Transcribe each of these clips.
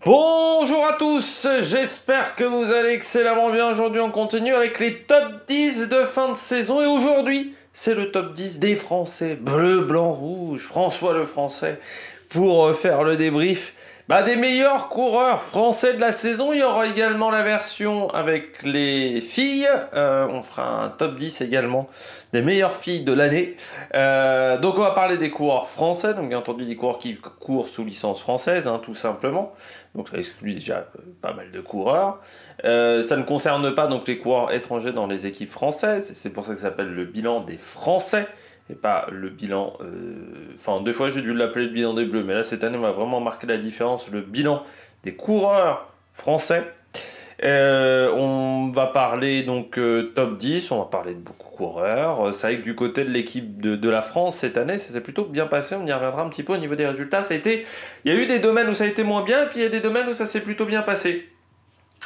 Bonjour à tous, j'espère que vous allez excellemment bien. Aujourd'hui on continue avec les top 10 de fin de saison et aujourd'hui c'est le top 10 des Français, bleu, blanc, rouge, François le Français, pour faire le débrief des meilleurs coureurs français de la saison. Il y aura également la version avec les filles, on fera un top 10 également des meilleures filles de l'année. Donc on va parler des coureurs français, donc bien entendu des coureurs qui courent sous licence française, tout simplement. Donc ça exclut déjà pas mal de coureurs. Ça ne concerne pas donc les coureurs étrangers dans les équipes françaises. C'est pour ça que ça s'appelle le bilan des Français et pas le bilan. Enfin, deux fois j'ai dû l'appeler le bilan des Bleus, mais là cette année on va vraiment marquer la différence. Le bilan des coureurs français. On va parler donc top 10, on va parler de beaucoup de coureurs. C'est vrai que du côté de l'équipe de la France cette année, ça s'est plutôt bien passé. On y reviendra un petit peu au niveau des résultats. Il y a eu des domaines où ça a été moins bien, puis il y a des domaines où ça s'est plutôt bien passé.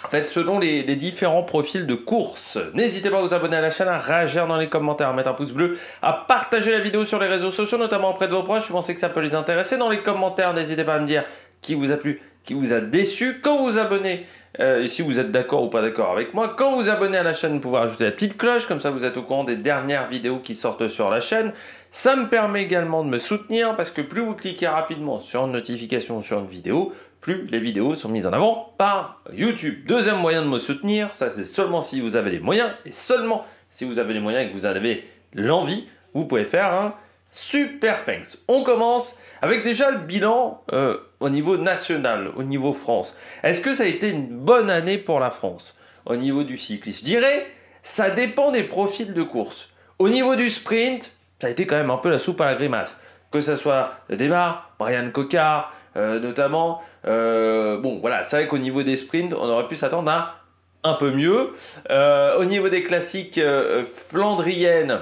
En fait, selon les différents profils de course, n'hésitez pas à vous abonner à la chaîne, à réagir dans les commentaires, à mettre un pouce bleu, à partager la vidéo sur les réseaux sociaux, notamment auprès de vos proches. Je pensais que ça peut les intéresser. Dans les commentaires, n'hésitez pas à me dire qui vous a plu, qui vous a déçu. Quand vous vous abonnez, et si vous êtes d'accord ou pas d'accord avec moi, quand vous vous abonnez à la chaîne, vous pouvez ajouter la petite cloche, comme ça vous êtes au courant des dernières vidéos qui sortent sur la chaîne. Ça me permet également de me soutenir, parce que plus vous cliquez rapidement sur une notification sur une vidéo, plus les vidéos sont mises en avant par YouTube. Deuxième moyen de me soutenir, ça c'est seulement si vous avez les moyens, et seulement si vous avez les moyens et que vous avez l'envie, vous pouvez faire un super thanks. On commence avec déjà le bilan au niveau national, au niveau France. Est-ce que ça a été une bonne année pour la France au niveau du cyclisme? Je dirais, ça dépend des profils de course. Au niveau du sprint, ça a été quand même un peu la soupe à la grimace. Que ce soit le départ, Brian Cocard, notamment. Bon, voilà, c'est vrai qu'au niveau des sprints, on aurait pu s'attendre à un peu mieux. Au niveau des classiques flandriennes,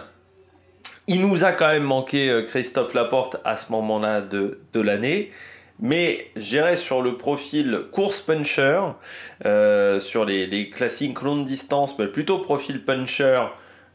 il nous a quand même manqué Christophe Laporte à ce moment-là de l'année. Mais j'irais sur le profil course puncher, sur les classiques longue distance, mais plutôt profil puncher,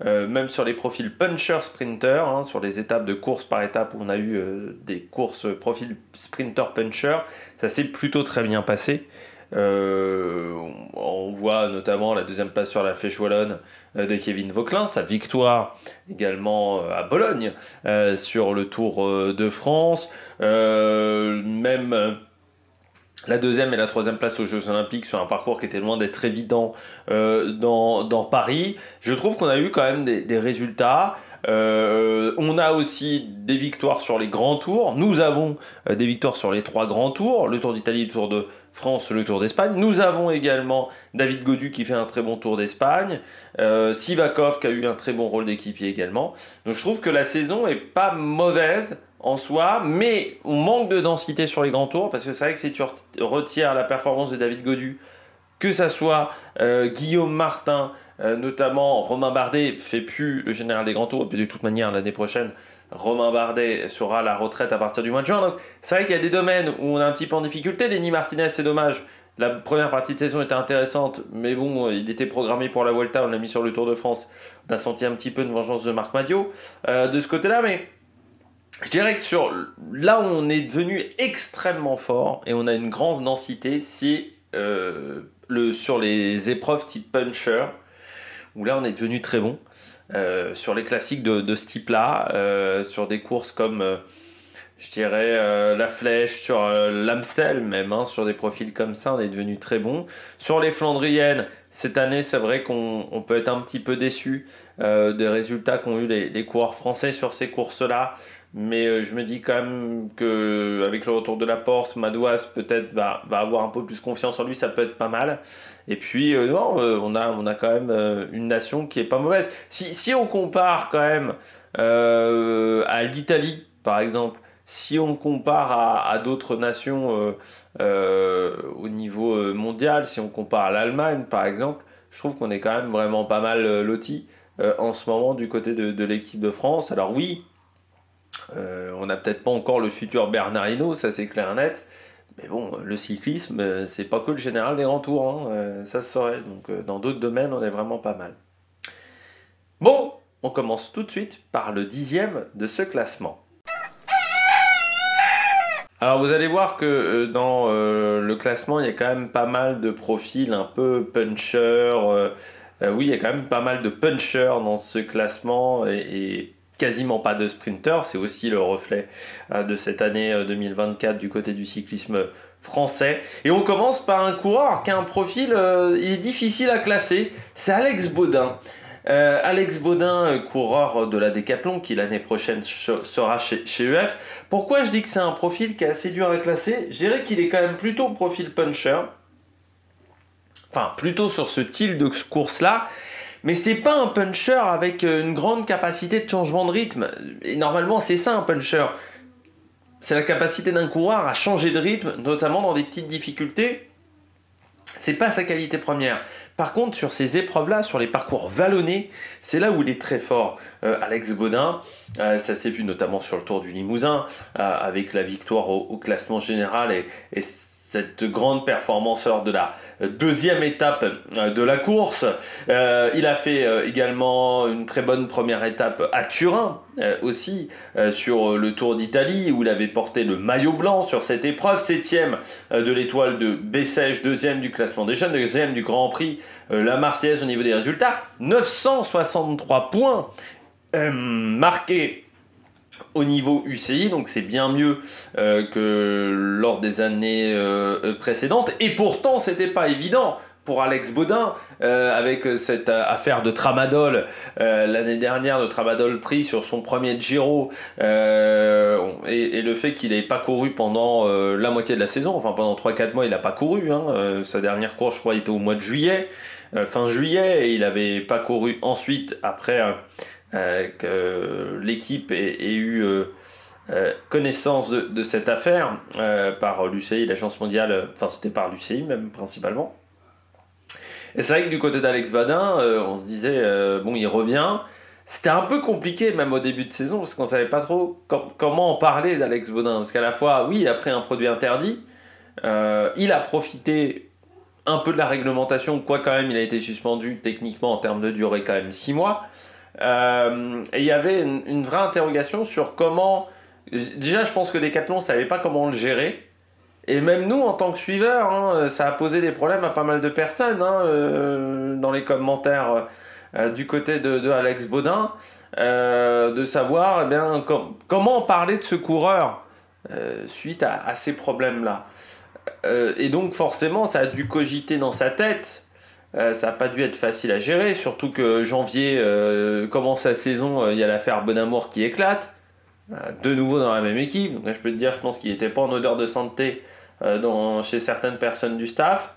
même sur les profils puncher sprinter, sur les étapes de course par étape où on a eu des courses profil sprinter puncher, ça s'est plutôt très bien passé. On voit notamment la deuxième place sur la Flèche Wallonne de Kevin Vauquelin, sa victoire également à Bologne sur le Tour de France, même la deuxième et la troisième place aux Jeux Olympiques sur un parcours qui était loin d'être évident dans Paris. Je trouve qu'on a eu quand même des résultats. On a aussi des victoires sur les grands tours. Nous avons des victoires sur les 3 grands tours, le Tour d'Italie, le Tour de France, le Tour d'Espagne. Nous avons également David Gaudu qui fait un très bon Tour d'Espagne, Sivakov qui a eu un très bon rôle d'équipier également. Donc je trouve que la saison est pas mauvaise en soi, mais on manque de densité sur les grands tours, parce que c'est vrai que si tu retires la performance de David Gaudu, que ça soit Guillaume Martin, notamment Romain Bardet fait plus le général des grands tours, et puis de toute manière l'année prochaine Romain Bardet sera à la retraite à partir du mois de juin. Donc c'est vrai qu'il y a des domaines où on a un petit peu en difficulté. Lenny Martinez, c'est dommage. La première partie de saison était intéressante, mais bon, il était programmé pour la Vuelta, on l'a mis sur le Tour de France. On a senti un petit peu une vengeance de Marc Madiot de ce côté-là, mais je dirais que là où on est devenu extrêmement fort et on a une grande densité, c'est sur les épreuves type puncher, où là on est devenu très bon. Sur les classiques de ce type-là, sur des courses comme, je dirais, la Flèche, sur l'Amstel même, sur des profils comme ça, on est devenu très bon. Sur les Flandriennes, cette année, c'est vrai qu'on peut être un petit peu déçu des résultats qu'ont eu les coureurs français sur ces courses-là. Mais je me dis quand même qu'avec le retour de Laporte, Madouas peut-être va avoir un peu plus confiance en lui, ça peut être pas mal. Et puis non, on a quand même une nation qui est pas mauvaise. Si on compare quand même à l'Italie, par exemple, si on compare à d'autres nations au niveau mondial, si on compare à l'Allemagne, par exemple, je trouve qu'on est quand même vraiment pas mal lotis en ce moment du côté de l'équipe de France. Alors oui, on n'a peut-être pas encore le futur Bernard Hinault, ça c'est clair et net. Mais bon, le cyclisme, c'est pas que le général des grands tours, ça se saurait. Donc dans d'autres domaines, on est vraiment pas mal. Bon, on commence tout de suite par le 10e de ce classement. Alors vous allez voir que dans le classement, il y a quand même pas mal de profils un peu puncher. Oui, il y a quand même pas mal de punchers dans ce classement et quasiment pas de sprinters. C'est aussi le reflet de cette année 2024 du côté du cyclisme français. Et on commence par un coureur qui a un profil il est difficile à classer. C'est Alex Baudin. Alex Baudin, coureur de la Décathlon, qui l'année prochaine sera chez EF. Pourquoi je dis que c'est un profil qui est assez dur à classer? Je dirais qu'il est quand même plutôt profil puncher. Enfin, plutôt sur ce style de course-là. Mais c'est pas un puncher avec une grande capacité de changement de rythme. Et normalement, c'est ça un puncher. C'est la capacité d'un coureur à changer de rythme, notamment dans des petites difficultés. C'est pas sa qualité première. Par contre, sur ces épreuves-là, sur les parcours vallonnés, c'est là où il est très fort. Alex Baudin, ça s'est vu notamment sur le Tour du Limousin, avec la victoire au classement général et cette grande performance lors de la deuxième étape de la course. Il a fait également une très bonne première étape à Turin aussi, sur le Tour d'Italie, où il avait porté le maillot blanc sur cette épreuve, 7e de l'étoile de Bessèges, 2e du classement des jeunes, 2e du Grand Prix, la Marseillaise au niveau des résultats, 963 points marqués au niveau UCI, donc c'est bien mieux que lors des années précédentes. Et pourtant, c'était pas évident pour Alex Baudin, avec cette affaire de tramadol l'année dernière, de tramadol pris sur son premier Giro, et le fait qu'il n'ait pas couru pendant la moitié de la saison, enfin pendant 3-4 mois il n'a pas couru, hein. Sa dernière course je crois était au mois de juillet, fin juillet, et il n'avait pas couru ensuite après que l'équipe ait eu connaissance de cette affaire par l'UCI, l'Agence mondiale, enfin c'était par l'UCI même principalement. Et c'est vrai que du côté d'Alex Baudin, on se disait, bon, il revient. C'était un peu compliqué même au début de saison parce qu'on savait pas trop comment en parler d'Alex Baudin. Parce qu'à la fois, oui, il a pris un produit interdit, il a profité un peu de la réglementation, quoi quand même, il a été suspendu techniquement en termes de durée quand même 6 mois. Et il y avait une vraie interrogation sur comment... Déjà, je pense que Decathlon ne savait pas comment le gérer. Et même nous, en tant que suiveurs, hein, ça a posé des problèmes à pas mal de personnes, hein, dans les commentaires du côté de Alex Baudin, de savoir eh bien, comment parler de ce coureur suite à ces problèmes-là. Et donc forcément, ça a dû cogiter dans sa tête. Ça n'a pas dû être facile à gérer, surtout que janvier commence la saison, il y a l'affaire Bonamour qui éclate, de nouveau dans la même équipe. Donc là, je peux te dire, je pense qu'il n'était pas en odeur de sainteté chez certaines personnes du staff.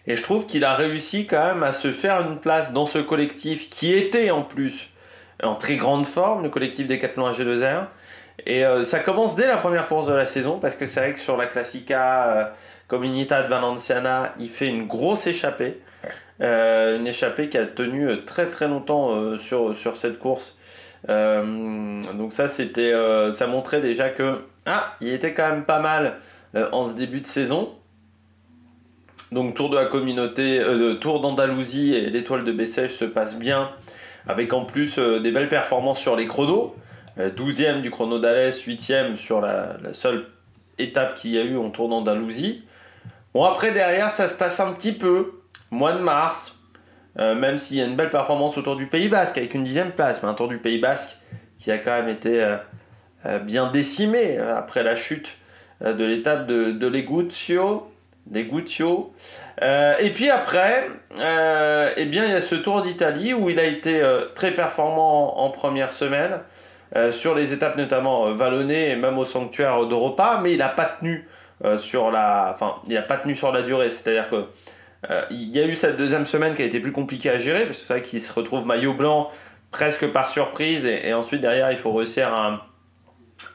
Et je trouve qu'il a réussi quand même à se faire une place dans ce collectif qui était en plus en très grande forme, le collectif Decathlon AG2R. Et ça commence dès la première course de la saison, parce que c'est vrai que sur la Classica Comunità de Valenciana, il fait une grosse échappée. Une échappée qui a tenu très très longtemps sur cette course. Donc ça, ça montrait déjà que il était quand même pas mal en ce début de saison. Donc Tour de la communauté, Tour d'Andalousie et l'étoile de Bessèges se passe bien, avec en plus des belles performances sur les chronos. 12e du chrono d'Alès, 8e sur la seule étape qu'il y a eu en Tour d'Andalousie. Bon, après derrière ça se tasse un petit peu, mois de mars, même s'il y a une belle performance au Tour du Pays Basque avec une 10e place, mais un Tour du Pays Basque qui a quand même été bien décimé après la chute de l'étape de Leguzio. Et puis après, eh bien, il y a ce Tour d'Italie où il a été très performant en première semaine, sur les étapes notamment vallonnées et même au sanctuaire d'Europa, mais il n'a pas tenu sur la durée. C'est-à-dire que il y a eu cette deuxième semaine qui a été plus compliquée à gérer, parce que c'est vrai qu'il se retrouve maillot blanc presque par surprise, et ensuite derrière il faut réussir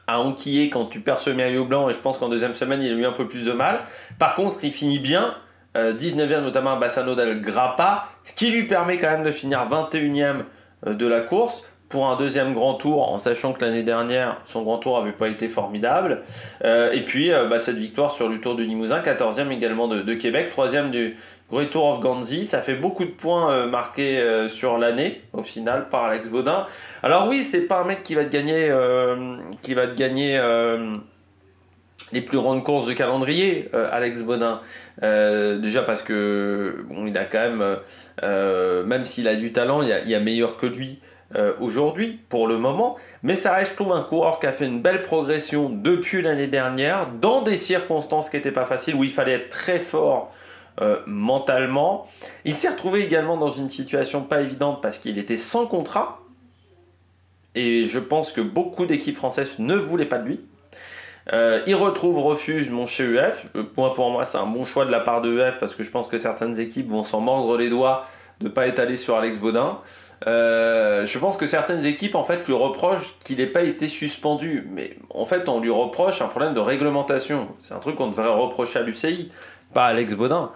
à enquiller quand tu perds ce maillot blanc, et je pense qu'en deuxième semaine il a eu un peu plus de mal. Par contre il finit bien, 19e notamment à Bassano del Grappa, ce qui lui permet quand même de finir 21e de la course pour un deuxième grand tour, en sachant que l'année dernière son grand tour n'avait pas été formidable. Et puis cette victoire sur le Tour du Limousin, 14e également de Québec, 3e du Great Tour of Ghanzi. Ça fait beaucoup de points marqués sur l'année au final par Alex Baudin. Alors oui, c'est pas un mec qui va te gagner les plus grandes courses de calendrier, Alex Bodin. Déjà parce que bon, il a quand même s'il a du talent, il y a meilleur que lui aujourd'hui, pour le moment. Mais ça reste, je trouve, un coureur qui a fait une belle progression depuis l'année dernière, dans des circonstances qui n'étaient pas faciles, où il fallait être très fort mentalement. Il s'est retrouvé également dans une situation pas évidente parce qu'il était sans contrat. Et je pense que beaucoup d'équipes françaises ne voulaient pas de lui. Il retrouve refuge chez EF. Pour moi, c'est un bon choix de la part de EF parce que je pense que certaines équipes vont s'en mordre les doigts de ne pas être allées sur Alex Bodin. Je pense que certaines équipes en fait lui reprochent qu'il n'ait pas été suspendu, mais en fait on lui reproche un problème de réglementation. C'est un truc qu'on devrait reprocher à l'UCI, pas à Alex Bodin.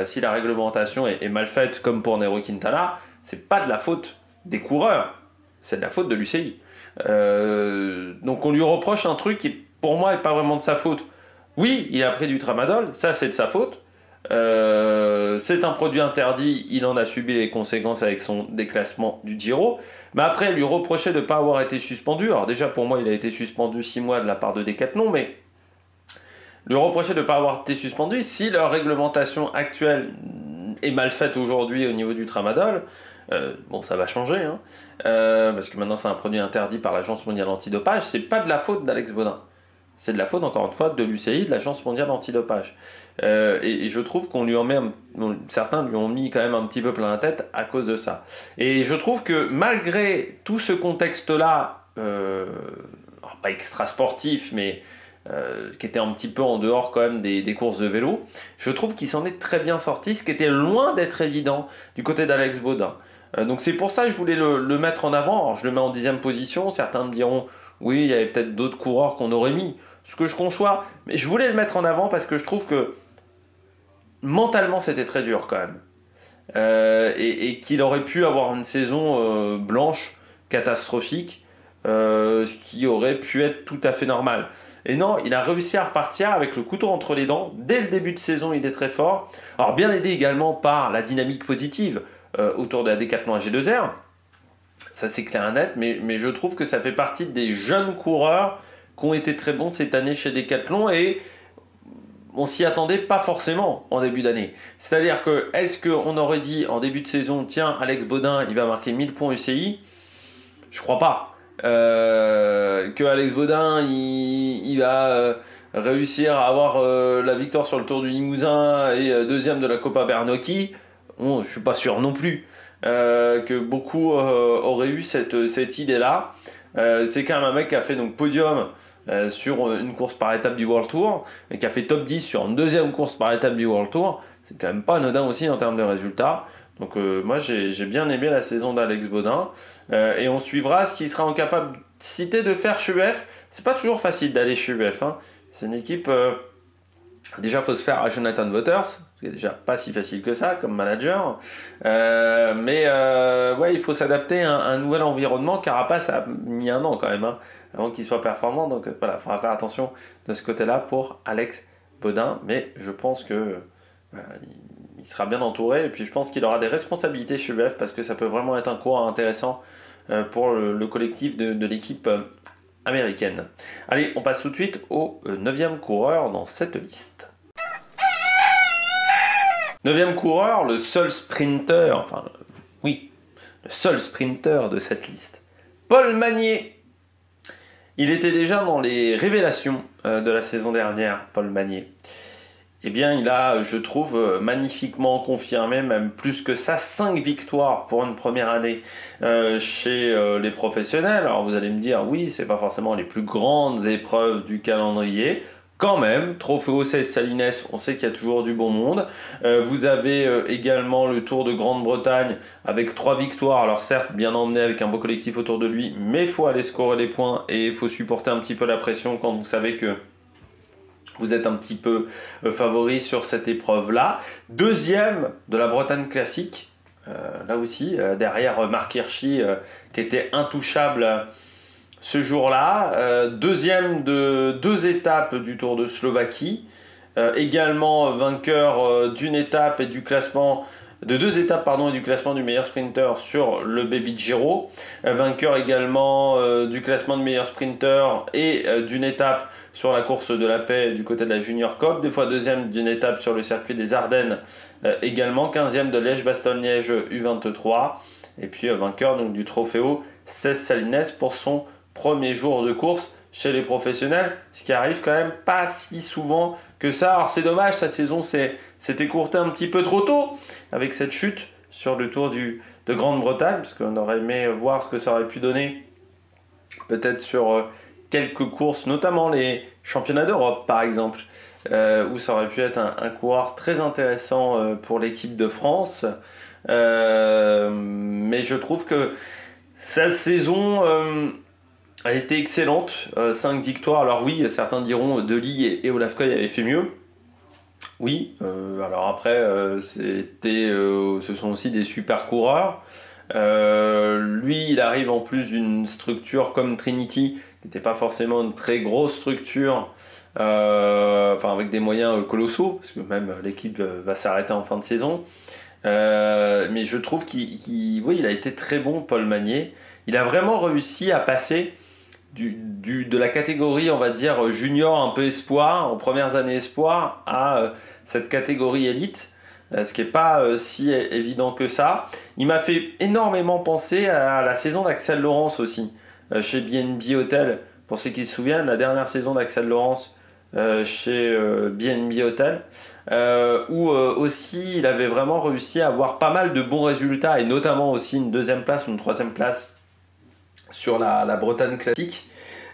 Si la réglementation est mal faite comme pour Nairo Quintana, c'est pas de la faute des coureurs, c'est de la faute de l'UCI. Donc on lui reproche un truc qui pour moi n'est pas vraiment de sa faute. Oui, il a pris du tramadol, ça c'est de sa faute. C'est un produit interdit, il en a subi les conséquences avec son déclassement du Giro. Mais après, lui reprocher de ne pas avoir été suspendu. Alors déjà, pour moi, il a été suspendu 6 mois de la part de Decathlon, mais lui reprocher de ne pas avoir été suspendu, si leur réglementation actuelle est mal faite aujourd'hui au niveau du tramadol, bon, ça va changer, hein, parce que maintenant c'est un produit interdit par l'Agence mondiale antidopage, c'est pas de la faute d'Alex Bodin. C'est de la faute, encore une fois, de l'UCI, de l'Agence mondiale antidopage. Et je trouve qu'on lui en met, certains lui ont mis quand même un petit peu plein la tête à cause de ça. Et je trouve que malgré tout ce contexte-là, pas extra sportif, mais qui était un petit peu en dehors quand même des courses de vélo, je trouve qu'il s'en est très bien sorti, ce qui était loin d'être évident du côté d'Alex Bodin. Donc c'est pour ça que je voulais le mettre en avant. Alors, je le mets en 10e position, certains me diront oui, il y avait peut-être d'autres coureurs qu'on aurait mis, ce que je conçois, mais je voulais le mettre en avant parce que je trouve que mentalement c'était très dur quand même. Et qu'il aurait pu avoir une saison blanche, catastrophique, ce qui aurait pu être tout à fait normal. Et non, il a réussi à repartir avec le couteau entre les dents. Dès le début de saison, il est très fort. Alors bien aidé également par la dynamique positive autour de la Decathlon AG2R. Ça c'est clair et net, mais je trouve que ça fait partie des jeunes coureurs qui ont été très bons cette année chez Decathlon et on s'y attendait pas forcément en début d'année. C'est-à-dire que, est-ce qu'on aurait dit en début de saison, tiens, Alex Bodin, il va marquer 1000 points UCI? Je crois pas. Que Alex Bodin, il va réussir à avoir la victoire sur le Tour du Limousin et deuxième de la Coppa Bernocchi, bon, je suis pas sûr non plus. Que beaucoup auraient eu cette idée-là. C'est quand même un mec qui a fait donc podium sur une course par étape du World Tour et qui a fait top 10 sur une deuxième course par étape du World Tour. C'est quand même pas anodin aussi en termes de résultats. Donc moi j'ai bien aimé la saison d'Alex Bodin et on suivra ce qu'il sera en capacité de faire chez UF. C'est pas toujours facile d'aller chez UF, hein. C'est une équipe... Déjà, il faut se faire à Jonathan Vaughters, ce qui est déjà pas si facile que ça comme manager. Ouais, il faut s'adapter à un nouvel environnement. Carapace a mis un an quand même hein, avant qu'il soit performant. Donc voilà, il faudra faire attention de ce côté-là pour Alex Bodin. Mais je pense que il sera bien entouré. Et puis je pense qu'il aura des responsabilités chez UF parce que ça peut vraiment être un coureur intéressant pour le collectif de l'équipe américaine. Allez, on passe tout de suite au 9e coureur dans cette liste. 9e coureur, le seul sprinter, le seul sprinter de cette liste. Paul Magnier. Il était déjà dans les révélations de la saison dernière, Paul Magnier. Eh bien, il a, je trouve, magnifiquement confirmé, même plus que ça, 5 victoires pour une première année chez les professionnels. Alors vous allez me dire, oui, c'est pas forcément les plus grandes épreuves du calendrier. Quand même, Trophée OCS Salines, on sait qu'il y a toujours du bon monde. Vous avez également le Tour de Grande-Bretagne avec 3 victoires. Alors certes, bien emmené avec un beau collectif autour de lui, mais il faut aller scorer les points et il faut supporter un petit peu la pression quand vous savez que vous êtes un petit peu favori sur cette épreuve-là. 2e de la Bretagne classique, là aussi, derrière Marc Hirschi, qui était intouchable ce jour-là. 2e de 2 étapes du Tour de Slovaquie. Également vainqueur d'une étape et du classement de 2 étapes pardon, et du classement du meilleur sprinter sur le Baby Giro. Vainqueur également du classement de meilleur sprinter et d'une étape sur la course de la paix du côté de la Junior Cup. 2 fois deuxième d'une étape sur le circuit des Ardennes également. 15e de Liège-Bastogne-Liège U23. Et puis vainqueur donc, du Trofeo 16 Salines pour son premier jour de course chez les professionnels, ce qui arrive quand même pas si souvent que ça. Alors c'est dommage, sa saison s'est écourtée un petit peu trop tôt avec cette chute sur le Tour de Grande-Bretagne, parce qu'on aurait aimé voir ce que ça aurait pu donner peut-être sur quelques courses, notamment les championnats d'Europe par exemple, où ça aurait pu être un coureur très intéressant pour l'équipe de France. Mais je trouve que sa saison a été excellente, 5 victoires. Alors oui, certains diront Dely et Olaf Koy avaient fait mieux. Oui, alors après, ce sont aussi des super coureurs. Lui, il arrive en plus d'une structure comme Trinity, qui n'était pas forcément une très grosse structure, avec des moyens colossaux, parce que même l'équipe va s'arrêter en fin de saison. Mais je trouve il a été très bon, Paul Magnier. Il a vraiment réussi à passer de la catégorie, on va dire, junior, un peu espoir, en premières années espoir, à cette catégorie élite, ce qui n'est pas si évident que ça. Il m'a fait énormément penser à la saison d'Axel Laurence aussi, chez BNB Hotel. Pour ceux qui se souviennent, la dernière saison d'Axel Laurence chez BNB Hotel, où aussi il avait vraiment réussi à avoir pas mal de bons résultats, et notamment aussi une 2e place ou une 3e place sur la Bretagne classique,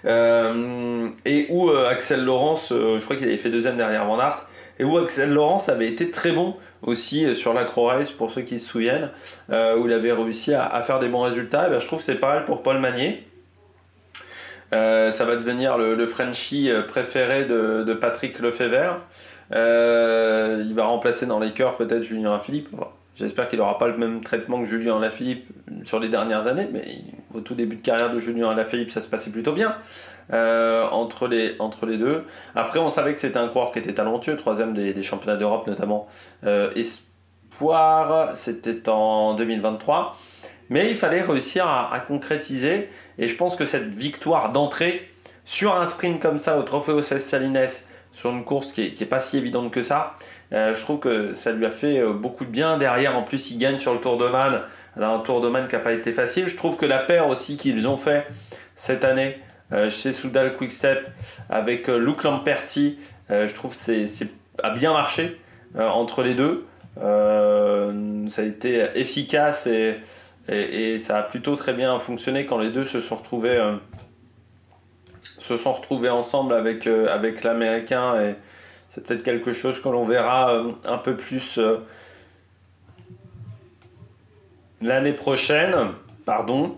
et où Axel Laurence, je crois qu'il avait fait 2e derrière Van Aert, et où Axel Laurence avait été très bon aussi sur l'Acro-Race, pour ceux qui se souviennent, où il avait réussi à faire des bons résultats. Et je trouve que c'est pas mal pour Paul Magnier. Ça va devenir le Frenchie préféré de Patrick Lefebvre. Il va remplacer dans les cœurs peut-être Julien Alaphilippe. J'espère qu'il n'aura pas le même traitement que Julien Alaphilippe sur les dernières années, mais au tout début de carrière de Julien Alaphilippe, ça se passait plutôt bien entre les deux. Après, on savait que c'était un coureur qui était talentueux, 3e des championnats d'Europe notamment. Espoir, c'était en 2023. Mais il fallait réussir à concrétiser, et je pense que cette victoire d'entrée sur un sprint comme ça au Trofeo 16 Salines, sur une course qui est pas si évidente que ça, je trouve que ça lui a fait beaucoup de bien. Derrière, en plus, il gagne sur le Tour de Man, un Tour de Man qui n'a pas été facile. Je trouve que la paire aussi qu'ils ont fait cette année chez Soudal Quick-Step avec Luke Lamperti, je trouve que c'est a bien marché entre les deux. Ça a été efficace et ça a plutôt très bien fonctionné quand les deux se sont retrouvés ensemble avec l'Américain, et c'est peut-être quelque chose que l'on verra un peu plus l'année prochaine, pardon.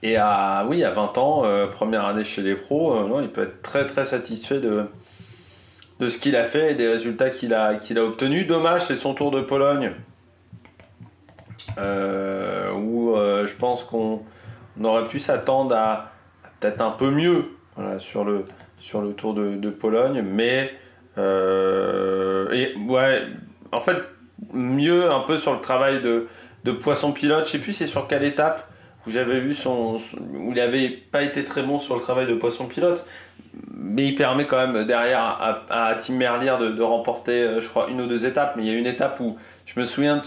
Et à 20 ans, première année chez les pros, non, il peut être très très satisfait de ce qu'il a fait et des résultats qu'il a obtenus. Dommage, c'est son Tour de Pologne, où je pense qu'on aurait pu s'attendre à peut-être un peu mieux, voilà, sur le Tour de Pologne, mais en fait mieux un peu sur le travail de poisson pilote. Je sais plus c'est sur quelle étape où j'avais vu où il n'avait pas été très bon sur le travail de poisson pilote, mais il permet quand même derrière à Tim Merlier de remporter, je crois, 1 ou 2 étapes. Mais il y a une étape où je me souviens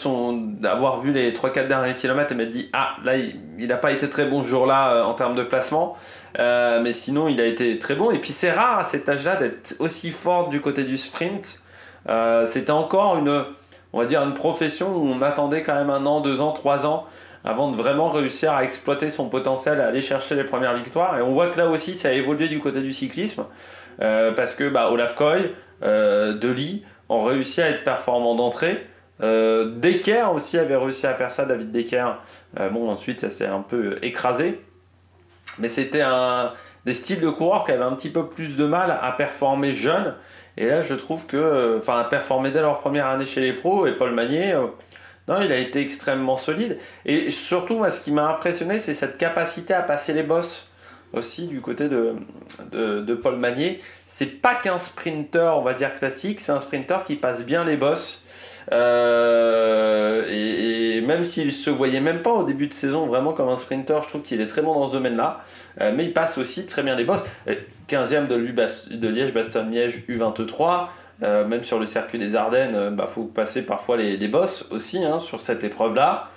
d'avoir vu les 3-4 derniers kilomètres et m'être dit là il n'a pas été très bon ce jour-là en termes de placement, mais sinon il a été très bon. Et puis c'est rare à cet âge-là d'être aussi fort du côté du sprint. C'était encore on va dire une profession où on attendait quand même 1 an, 2 ans, 3 ans avant de vraiment réussir à exploiter son potentiel, à aller chercher les premières victoires. Et on voit que là aussi ça a évolué du côté du cyclisme, parce que Olaf Koy, Dely ont réussi à être performants d'entrée. Decker aussi avait réussi à faire ça, David Decker. Ensuite ça s'est un peu écrasé, mais c'était des styles de coureurs qui avaient un petit peu plus de mal à performer jeunes. Et là je trouve que à performer dès leur première année chez les pros. Et Paul Magnier, non, il a été extrêmement solide. Et surtout, moi, ce qui m'a impressionné, c'est cette capacité à passer les bosses aussi du côté de Paul Magnier. C'est pas qu'un sprinter, on va dire, classique, c'est un sprinter qui passe bien les bosses. Et même s'il se voyait même pas au début de saison vraiment comme un sprinter, je trouve qu'il est très bon dans ce domaine-là. Mais il passe aussi très bien les bosses. 15e de Liège-Bastogne-Liège U23. Même sur le circuit des Ardennes, faut passer parfois les bosses aussi hein, sur cette épreuve-là.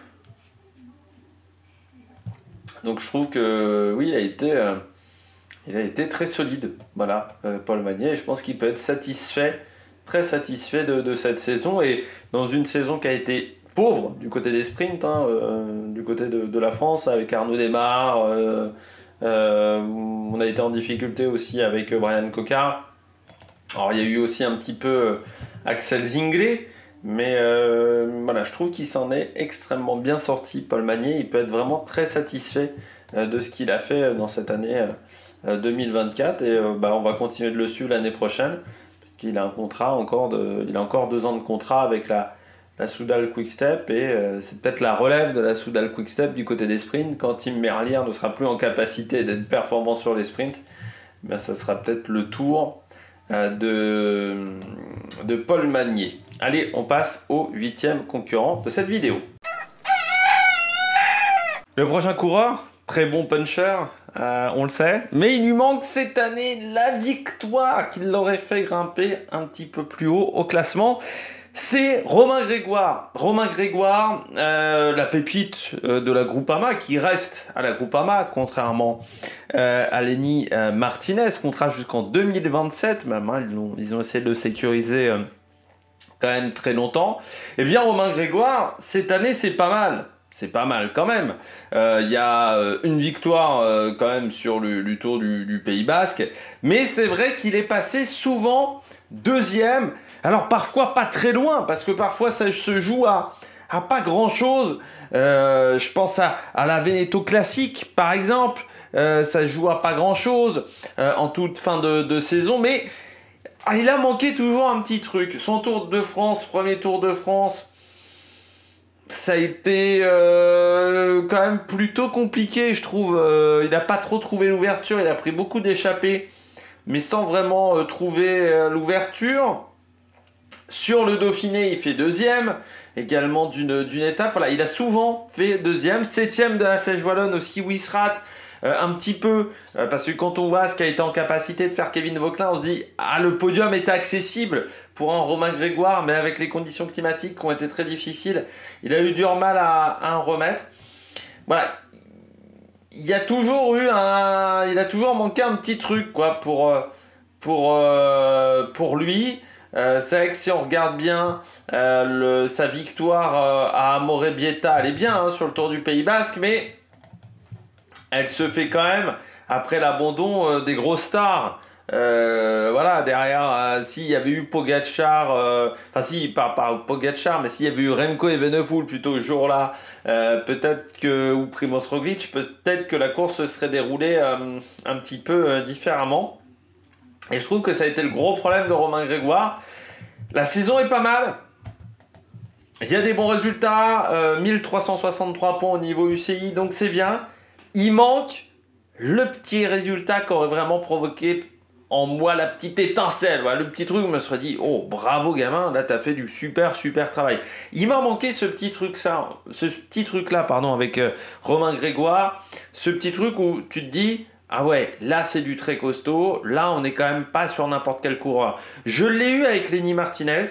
Donc je trouve que oui, il a été très solide, voilà, Paul Magnier. Et je pense qu'il peut être satisfait, très satisfait de cette saison. Et dans une saison qui a été pauvre du côté des sprints, hein, du côté de la France, avec Arnaud Démare, on a été en difficulté aussi avec Brian Cocard. Alors il y a eu aussi un petit peu Axel Zinglet, mais voilà, je trouve qu'il s'en est extrêmement bien sorti, Paul Magnier. Il peut être vraiment très satisfait de ce qu'il a fait dans cette année 2024 et on va continuer de le suivre l'année prochaine parce qu'il a un contrat il a encore 2 ans de contrat avec la Soudal Quick-Step et c'est peut-être la relève de la Soudal Quick-Step du côté des sprints. Quand Tim Merlier ne sera plus en capacité d'être performant sur les sprints, ça sera peut-être le tour de Paul Magnier. Allez, on passe au 8e concurrent de cette vidéo. Le prochain coureur, très bon puncher, on le sait, mais il lui manque cette année la victoire qui l'aurait fait grimper un petit peu plus haut au classement. C'est Romain Grégoire. Romain Grégoire, la pépite de la Groupama, qui reste à la Groupama, contrairement à Lenny Martinez, contrat jusqu'en 2027, même, hein, ils ont essayé de le sécuriser quand même très longtemps. Eh bien, Romain Grégoire, cette année, c'est pas mal. C'est pas mal quand même. Il y a une victoire quand même sur le Tour du Pays Basque, mais c'est vrai qu'il est passé souvent 2e. Alors parfois pas très loin, parce que parfois ça se joue à pas grand chose. Je pense à la Veneto Classique par exemple, ça se joue à pas grand chose en toute fin de saison, mais il a manqué toujours un petit truc. Son Tour de France, premier Tour de France, ça a été quand même plutôt compliqué je trouve. Il n'a pas trop trouvé l'ouverture, il a pris beaucoup d'échappées, mais sans vraiment trouver l'ouverture. Sur le Dauphiné, il fait 2e, également d'une étape. Voilà, il a souvent fait 2e, 7e de la Flèche Wallonne aussi, où il se rate un petit peu, parce que quand on voit ce qu'a été en capacité de faire Kevin Vauquelin, on se dit « Ah, le podium était accessible pour un Romain Grégoire, mais avec les conditions climatiques qui ont été très difficiles, il a eu du mal à en remettre. » Voilà, il a toujours manqué un petit truc quoi, pour lui. C'est vrai que si on regarde bien sa victoire à Amorebieta, elle est bien hein, sur le Tour du Pays Basque, mais elle se fait quand même après l'abandon des grosses stars. Voilà, derrière, s'il y avait eu Pogacar, pas Pogacar, mais s'il y avait eu Remco Evenepoel plutôt ce jour-là, ou Primož Roglič, peut-être que la course se serait déroulée un petit peu différemment. Et je trouve que ça a été le gros problème de Romain Grégoire. La saison est pas mal. Il y a des bons résultats. 1363 points au niveau UCI, donc c'est bien. Il manque le petit résultat qui aurait vraiment provoqué en moi la petite étincelle. Voilà, le petit truc où je me serais dit, oh bravo gamin, là t'as fait du super travail. Il m'a manqué ce petit truc là, avec Romain Grégoire. Ce petit truc où tu te dis, ah ouais, là c'est du très costaud, là on n'est quand même pas sur n'importe quel coureur. Je l'ai eu avec Lenny Martinez,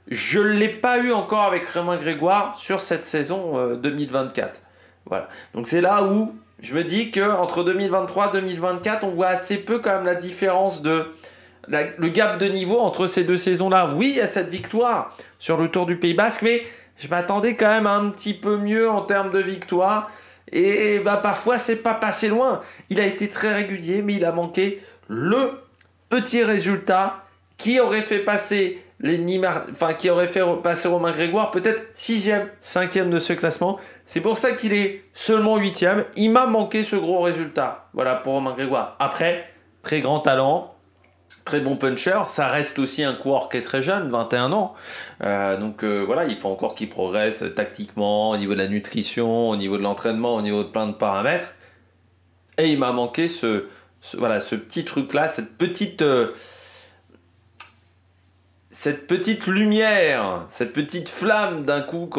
je ne l'ai pas eu encore avec Romain Grégoire sur cette saison 2024. Voilà, donc c'est là où je me dis qu'entre 2023 et 2024, on voit assez peu quand même la différence le gap de niveau entre ces deux saisons-là. Oui, il y a cette victoire sur le Tour du Pays Basque, mais je m'attendais quand même un petit peu mieux en termes de victoire. Et parfois, c'est pas passé loin. Il a été très régulier, mais il a manqué le petit résultat qui aurait fait passer Romain Grégoire peut-être 6e, 5e de ce classement. C'est pour ça qu'il est seulement 8e. Il m'a manqué ce gros résultat. Voilà pour Romain Grégoire. Après, très grand talent, très bon puncher. Ça reste aussi un coureur qui est très jeune, 21 ans. Voilà, il faut encore qu'il progresse tactiquement, au niveau de la nutrition, au niveau de l'entraînement, au niveau de plein de paramètres. Et il m'a manqué ce petit truc-là, cette petite cette petite lumière, cette petite flamme d'un coup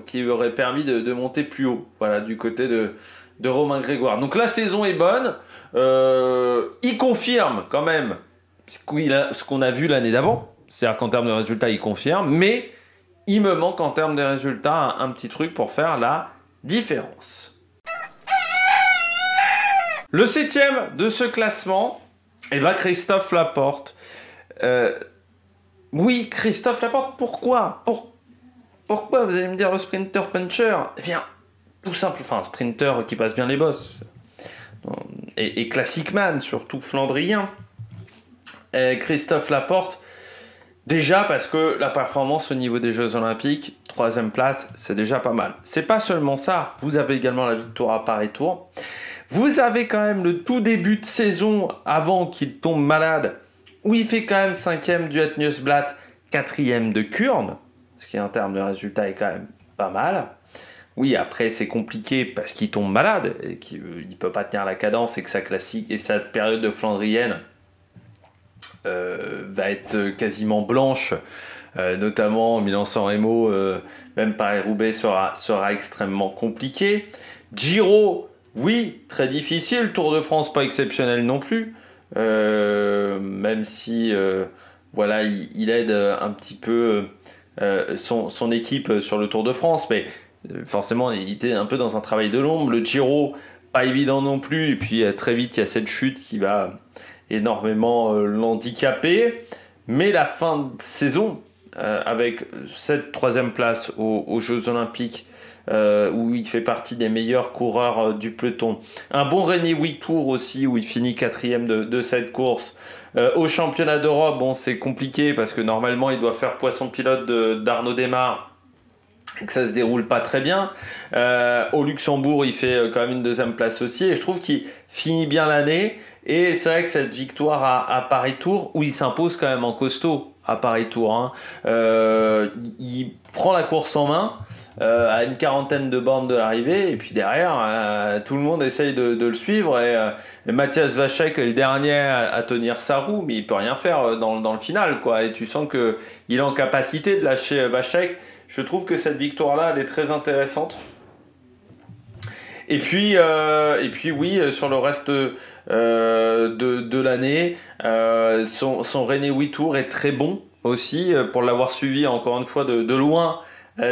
qui aurait permis de monter plus haut, voilà, du côté de Romain Grégoire. Donc la saison est bonne, il confirme quand même ce qu'on a vu l'année d'avant, c'est-à-dire qu'en termes de résultats, il confirme, mais il me manque en termes de résultats un petit truc pour faire la différence. Le 7e de ce classement, eh ben Christophe Laporte. Oui, Christophe Laporte, pourquoi Pourquoi vous allez me dire le sprinter puncher? Eh bien, tout simple, enfin, un sprinter qui passe bien les bosses. Et classic man, surtout flandrien. Christophe Laporte, déjà parce que la performance au niveau des Jeux Olympiques, 3e place, c'est déjà pas mal. C'est pas seulement ça, vous avez également la victoire à Paris-Tours. Vous avez quand même le tout début de saison avant qu'il tombe malade, où il fait quand même 5e du Het Nieuwsblad, 4e de Kuurne, ce qui en termes de résultats est quand même pas mal. Oui, après c'est compliqué parce qu'il tombe malade et qu'il ne peut pas tenir la cadence et que sa classique et sa période de flandrienne va être quasiment blanche, notamment Milan-San Remo, même Paris-Roubaix sera extrêmement compliqué. Giro, oui, très difficile. Tour de France, pas exceptionnel non plus. Même si voilà, il aide un petit peu son équipe sur le Tour de France, mais forcément il était un peu dans un travail de l'ombre. Le Giro, pas évident non plus, et puis très vite il y a cette chute qui va énormément l'handicaper, mais la fin de saison avec cette 3e place aux Jeux Olympiques, où il fait partie des meilleurs coureurs du peloton. Un bon René Wittour aussi, où il finit 4e de cette course. Au championnat d'Europe, bon, c'est compliqué parce que normalement il doit faire poisson pilote d'Arnaud Démare et que ça se déroule pas très bien. Au Luxembourg, il fait quand même une 2e place aussi, et je trouve qu'il finit bien l'année. Et c'est vrai que cette victoire à Paris-Tours, où il s'impose quand même en costaud à Paris-Tours, hein, il prend la course en main à une 40aine de bornes de l'arrivée, et puis derrière, tout le monde essaye de le suivre, et Matthias Vachek est le dernier à tenir sa roue, mais il peut rien faire dans le final, quoi. Et tu sens qu'il est en capacité de lâcher Vachek. Je trouve que cette victoire-là, elle est très intéressante. Et puis oui, sur le reste de l'année, son René Wittour est très bon aussi, pour l'avoir suivi encore une fois de loin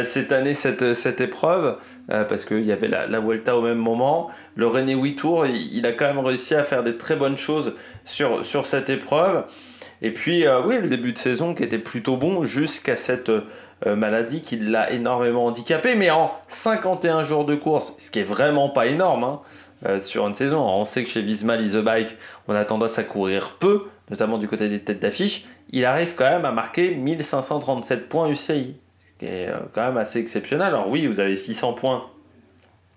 cette année, cette épreuve, parce qu'il y avait la Vuelta au même moment. Le René Wittour, il a quand même réussi à faire des très bonnes choses sur cette épreuve. Et puis oui, le début de saison qui était plutôt bon jusqu'à cette maladie qui l'a énormément handicapé, mais en 51 jours de course, ce qui est vraiment pas énorme, hein, sur une saison. Alors, on sait que chez Visma Lease the Bike, on a tendance à courir peu, notamment du côté des têtes d'affiche. Il arrive quand même à marquer 1537 points UCI, ce qui est quand même assez exceptionnel. Alors oui, vous avez 600 points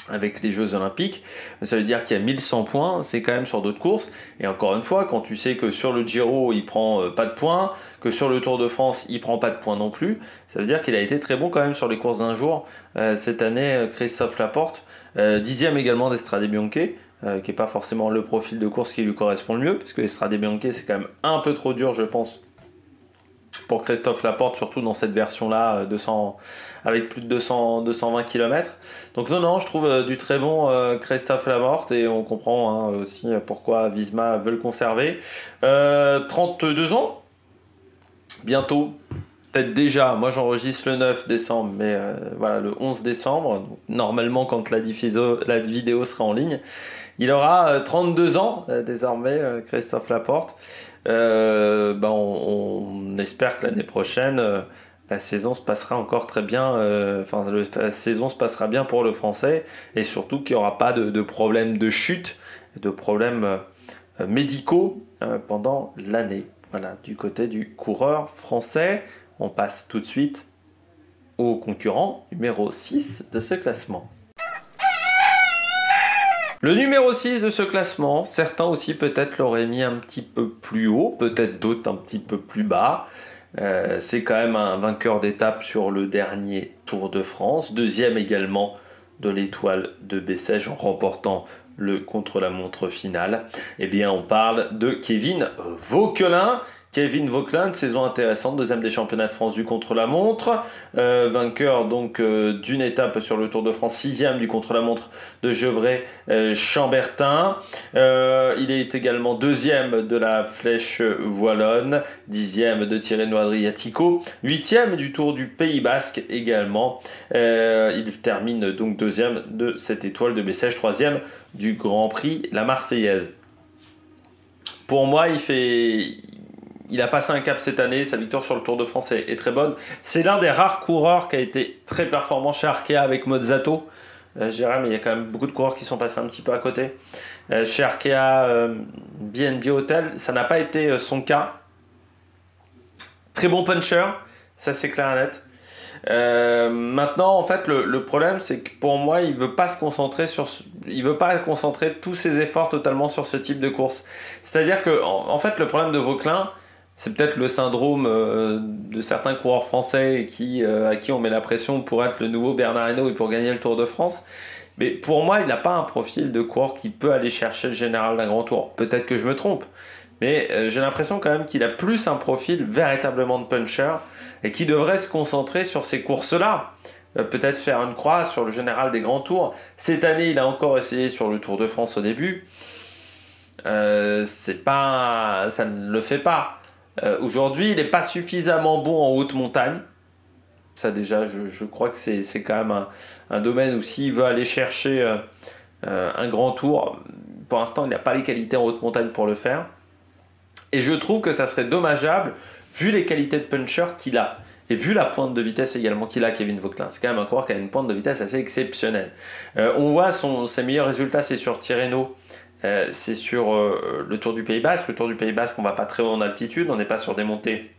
avec les Jeux Olympiques, ça veut dire qu'il y a 1100 points, c'est quand même sur d'autres courses. Et encore une fois, quand tu sais que sur le Giro, il prend pas de points, que sur le Tour de France, il prend pas de points non plus, ça veut dire qu'il a été très bon quand même sur les courses d'un jour cette année, Christophe Laporte. 10e également d'Estrade Bianche, qui n'est pas forcément le profil de course qui lui correspond le mieux, parce que Estrade Bianche, c'est quand même un peu trop dur, je pense, pour Christophe Laporte, surtout dans cette version-là, avec plus de 220 km. Donc non, je trouve du très bon Christophe Laporte, et on comprend aussi pourquoi Visma veut le conserver. 32 ans, bientôt, peut-être déjà, moi j'enregistre le 9 décembre, mais voilà, le 11 décembre, donc, normalement quand la vidéo sera en ligne, il aura 32 ans désormais, Christophe Laporte. On espère que l'année prochaine, la saison se passera encore très bien. La saison se passera bien pour le Français, et surtout qu'il n'y aura pas de problème de chute, de problèmes médicaux pendant l'année. Voilà, du côté du coureur français, on passe tout de suite au concurrent numéro 6 de ce classement. Le numéro 6 de ce classement, certains aussi peut-être l'auraient mis un petit peu plus haut, peut-être d'autres un petit peu plus bas. C'est quand même un vainqueur d'étape sur le dernier Tour de France, 2e également de l'Étoile de Bessèges en remportant le contre-la-montre finale. Eh bien, on parle de Kevin Vauquelin, Kevin Vauquelin, saison intéressante, deuxième des championnats de France du contre-la-montre, vainqueur donc d'une étape sur le Tour de France, sixième du contre-la-montre de Gevrey-Chambertin. Il est également deuxième de la Flèche Wallonne, dixième de Tirreno Adriatico, huitième du Tour du Pays Basque également. Il termine donc deuxième de cette étoile de Bessèges, troisième du Grand Prix La Marseillaise. Pour moi, il a passé un cap cette année, sa victoire sur le Tour de France est très bonne. C'est l'un des rares coureurs qui a été très performant chez Arkea avec Mozzato. Je dirais, mais il y a quand même beaucoup de coureurs qui sont passés un petit peu à côté. Chez Arkea, BNB Hotel, ça n'a pas été son cas. Très bon puncher, ça c'est clair et net. Maintenant, en fait, le problème, c'est que pour moi, il veut pas concentrer tous ses efforts totalement sur ce type de course. C'est-à-dire que, en fait, le problème de Vauquelin, c'est peut-être le syndrome de certains coureurs français à qui on met la pression pour être le nouveau Bernard Hinault et pour gagner le Tour de France. Mais pour moi, il n'a pas un profil de coureur qui peut aller chercher le général d'un grand tour. Peut-être que je me trompe. Mais j'ai l'impression quand même qu'il a plus un profil véritablement de puncher et qui devrait se concentrer sur ces courses-là. Peut-être faire une croix sur le général des grands tours. Cette année, il a encore essayé sur le Tour de France au début. Ça ne le fait pas. Aujourd'hui, il n'est pas suffisamment bon en haute montagne. Ça déjà, je crois que c'est quand même un domaine où s'il veut aller chercher un grand tour, pour l'instant, il n'a pas les qualités en haute montagne pour le faire. Et je trouve que ça serait dommageable, vu les qualités de puncher qu'il a, et vu la pointe de vitesse également qu'il a, Kevin Vauquelin. C'est quand même un coureur qui a une pointe de vitesse assez exceptionnelle. On voit ses meilleurs résultats, c'est sur Tirreno, c'est sur le Tour du Pays Basque. Le Tour du Pays Basque, on ne va pas très haut en altitude, on n'est pas sur des montées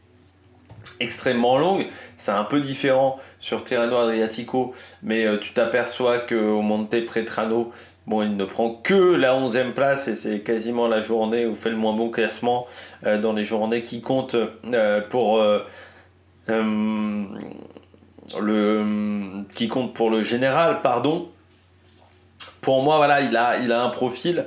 extrêmement longue, c'est un peu différent sur Tirreno Adriatico, mais tu t'aperçois qu'au Monte Pretrano, bon, il ne prend que la 11e place et c'est quasiment la journée où il fait le moins bon classement dans les journées qui comptent pour le général, pardon. Pour moi, voilà, il a un profil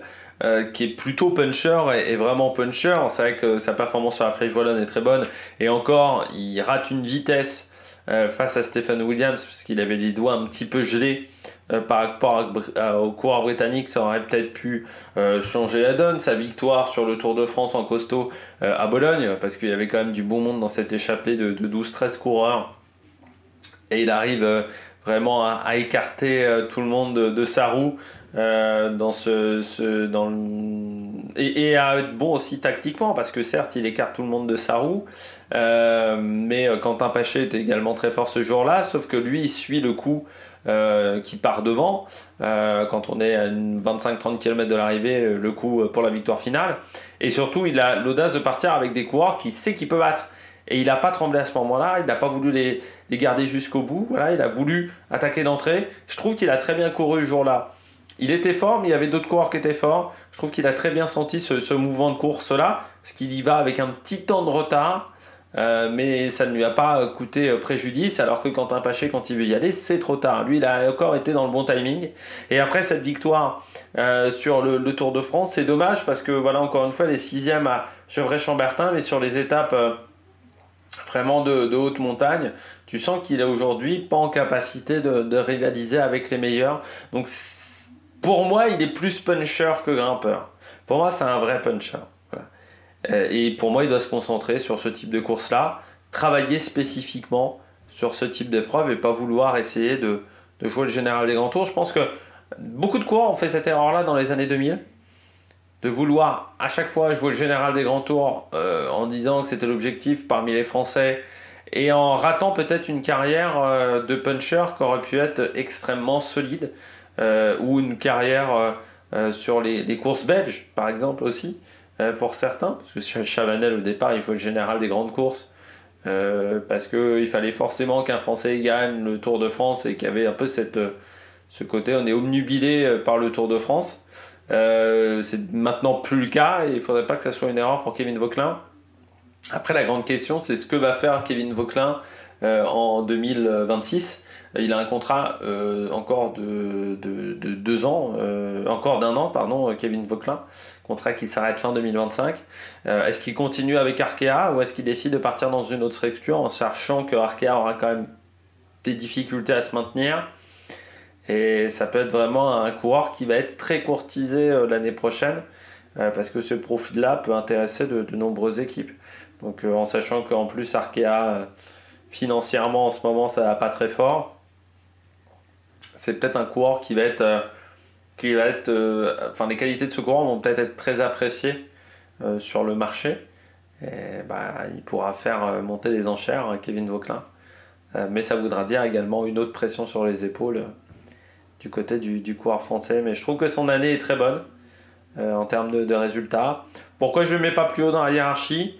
qui est plutôt puncher et vraiment puncher. C'est vrai que sa performance sur la Flèche Wallonne est très bonne. Et encore, il rate une vitesse face à Stephen Williams parce qu'il avait les doigts un petit peu gelés par rapport au coureur britannique. Ça aurait peut-être pu changer la donne. Sa victoire sur le Tour de France en costaud à Bologne, parce qu'il y avait quand même du bon monde dans cette échappée de 12-13 coureurs. Et il arrive vraiment à écarter tout le monde de sa roue. Et à être bon aussi tactiquement, parce que certes il écarte tout le monde de sa roue, mais Quentin Paché était également très fort ce jour-là, sauf que lui il suit le coup qui part devant quand on est à 25-30 km de l'arrivée, le coup pour la victoire finale, et surtout il a l'audace de partir avec des coureurs qu'il sait qu'il peut battre. Et il n'a pas tremblé à ce moment-là, il n'a pas voulu les garder jusqu'au bout, voilà, il a voulu attaquer d'entrée. Je trouve qu'il a très bien couru ce jour-là. Il était fort, mais il y avait d'autres coureurs qui étaient forts. Je trouve qu'il a très bien senti ce mouvement de course-là, parce qu'il y va avec un petit temps de retard, mais ça ne lui a pas coûté préjudice, alors que Quentin Paché, quand il veut y aller, c'est trop tard. Lui, il a encore été dans le bon timing. Et après cette victoire sur le Tour de France, c'est dommage, parce que, voilà, encore une fois, les 6e à Gevrey-Chambertin, mais sur les étapes vraiment de haute montagne, tu sens qu'il est aujourd'hui pas en capacité de rivaliser avec les meilleurs. Donc, pour moi, il est plus puncher que grimpeur. Pour moi, c'est un vrai puncher. Voilà. Et pour moi, il doit se concentrer sur ce type de course-là, travailler spécifiquement sur ce type d'épreuve et pas vouloir essayer de jouer le général des grands tours. Je pense que beaucoup de coureurs ont fait cette erreur-là dans les années 2000, de vouloir à chaque fois jouer le général des grands tours en disant que c'était l'objectif parmi les Français et en ratant peut-être une carrière de puncher qui aurait pu être extrêmement solide. Ou une carrière sur les courses belges, par exemple, aussi, pour certains. Parce que Chavanel, au départ, il jouait le général des grandes courses. Parce qu'il fallait forcément qu'un Français gagne le Tour de France et qu'il y avait un peu ce côté, on est obnubilé par le Tour de France. C'est maintenant plus le cas et il ne faudrait pas que ça soit une erreur pour Kevin Vauquelin. Après, la grande question, c'est ce que va faire Kevin Vauquelin en 2026. Il a un contrat encore de 2 ans, encore d'un an, pardon, Kevin Vauquelin. Contrat qui s'arrête fin 2025. Est-ce qu'il continue avec Arkea ou est-ce qu'il décide de partir dans une autre structure en sachant que Arkea aura quand même des difficultés à se maintenir? Et ça peut être vraiment un coureur qui va être très courtisé l'année prochaine parce que ce profil-là peut intéresser de nombreuses équipes. Donc en sachant qu'en plus Arkea financièrement en ce moment ça va pas très fort, c'est peut-être un coureur enfin les qualités de ce coureur vont peut-être être très appréciées sur le marché. Et bah, il pourra faire monter les enchères, hein, Kevin Vauquelin. Mais ça voudra dire également une autre pression sur les épaules du côté du coureur français. Mais je trouve que son année est très bonne en termes de résultats. Pourquoi je ne le mets pas plus haut dans la hiérarchie?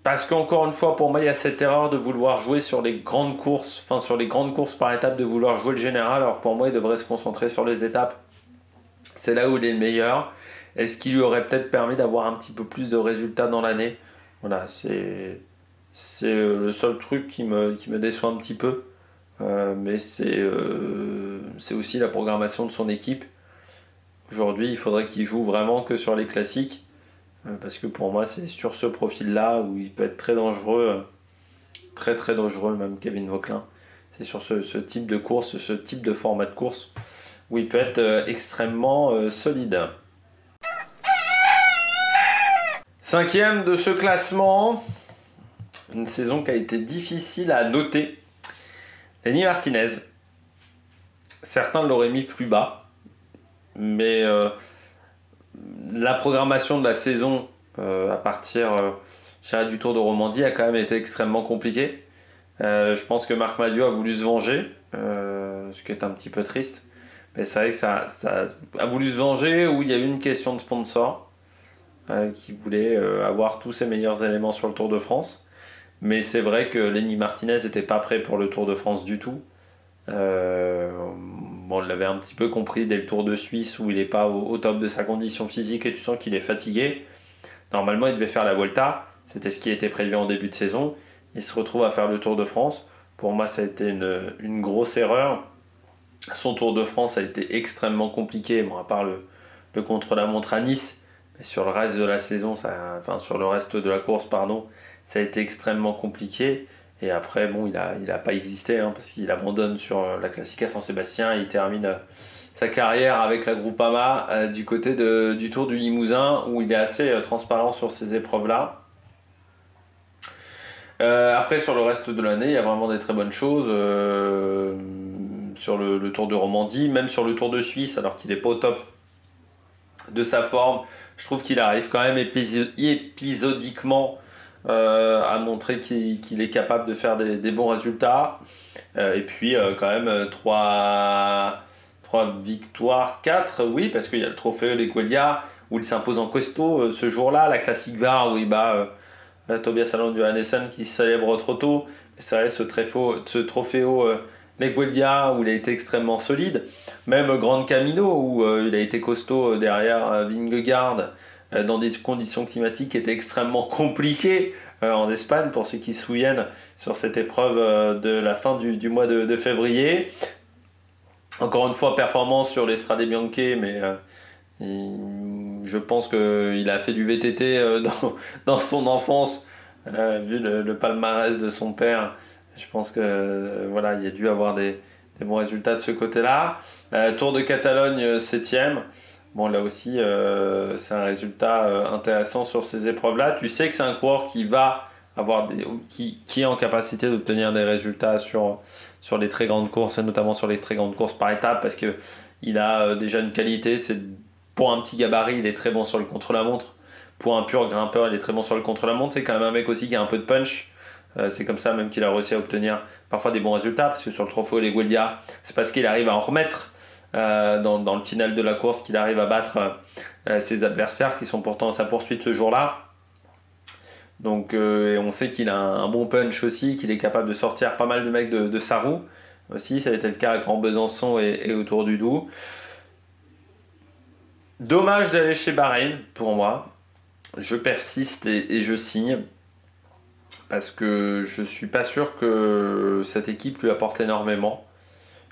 Parce qu'encore une fois, pour moi, il y a cette erreur de vouloir jouer sur les grandes courses, enfin sur les grandes courses par étapes, de vouloir jouer le général. Alors pour moi, il devrait se concentrer sur les étapes. C'est là où il est le meilleur. Est-ce qu'il lui aurait peut-être permis d'avoir un petit peu plus de résultats dans l'année? Voilà, c'est le seul truc qui me déçoit un petit peu. Mais c'est aussi la programmation de son équipe. Aujourd'hui, il faudrait qu'il joue vraiment que sur les classiques. Parce que pour moi, c'est sur ce profil-là où il peut être très dangereux. Très très dangereux même, Kevin Vauquelin. C'est sur ce type de course, ce type de format de course où il peut être extrêmement solide. 5e de ce classement. Une saison qui a été difficile à noter. Lenny Martinez. Certains l'auraient mis plus bas. Mais la programmation de la saison à partir du Tour de Romandie a quand même été extrêmement compliquée. Je pense que Marc Madiot a voulu se venger, ce qui est un petit peu triste. Mais c'est vrai que ça a voulu se venger où il y a eu une question de sponsor qui voulait avoir tous ses meilleurs éléments sur le Tour de France. Mais c'est vrai que Lenny Martinez n'était pas prêt pour le Tour de France du tout. On l'avait un petit peu compris dès le Tour de Suisse où il n'est pas au top de sa condition physique et tu sens qu'il est fatigué. Normalement, il devait faire la Vuelta. C'était ce qui était prévu en début de saison. Il se retrouve à faire le Tour de France. Pour moi, ça a été une grosse erreur. Son Tour de France a été extrêmement compliqué, bon, à part le contre-la-montre à Nice. Mais sur le reste de la saison, sur le reste de la course, pardon, ça a été extrêmement compliqué. Et après, bon, il a pas existé hein, parce qu'il abandonne sur la Classica San-Sébastien et il termine sa carrière avec la Groupama du côté du Tour du Limousin où il est assez transparent sur ces épreuves-là. Après, sur le reste de l'année, il y a vraiment des très bonnes choses. Sur le Tour de Romandie, même sur le Tour de Suisse, alors qu'il n'est pas au top de sa forme, je trouve qu'il arrive quand même épisodiquement à montrer qu'il est capable de faire des bons résultats. Et puis quand même 3 victoires, 4, oui, parce qu'il y a le trophée des Guelia où il s'impose en costaud ce jour-là, la Classique VAR où il bat Tobias Alon Johannessen qui se célèbre trop tôt. C'est vrai, ce trophéo Leguelia où il a été extrêmement solide. Même Grand Camino où il a été costaud derrière Vingegaard dans des conditions climatiques qui étaient extrêmement compliquées en Espagne, pour ceux qui se souviennent, sur cette épreuve de la fin du mois de février. Encore une fois, performance sur les Strade Bianche, mais je pense qu'il a fait du VTT dans son enfance, vu le palmarès de son père. Je pense que voilà, il a dû avoir des bons résultats de ce côté-là. Tour de Catalogne, 7e. Bon, là aussi, c'est un résultat intéressant sur ces épreuves-là. Tu sais que c'est un coureur qui va avoir qui est en capacité d'obtenir des résultats sur les très grandes courses, et notamment sur les très grandes courses par étapes, parce qu'il a déjà une qualité. Pour un petit gabarit, il est très bon sur le contre-la-montre. Pour un pur grimpeur, il est très bon sur le contre-la-montre. C'est quand même un mec aussi qui a un peu de punch. C'est comme ça même qu'il a réussi à obtenir parfois des bons résultats, parce que sur le trophée des Guelia, c'est parce qu'il arrive à en remettre dans le final de la course qu'il arrive à battre ses adversaires qui sont pourtant à sa poursuite ce jour-là. Donc on sait qu'il a un bon punch aussi, qu'il est capable de sortir pas mal de mecs de sa roue aussi. Ça a été le cas à Grand Besançon et autour du Doubs. Dommage d'aller chez Bahreïn pour moi. je persiste et je signe. Parce que je suis pas sûr que cette équipe lui apporte énormément.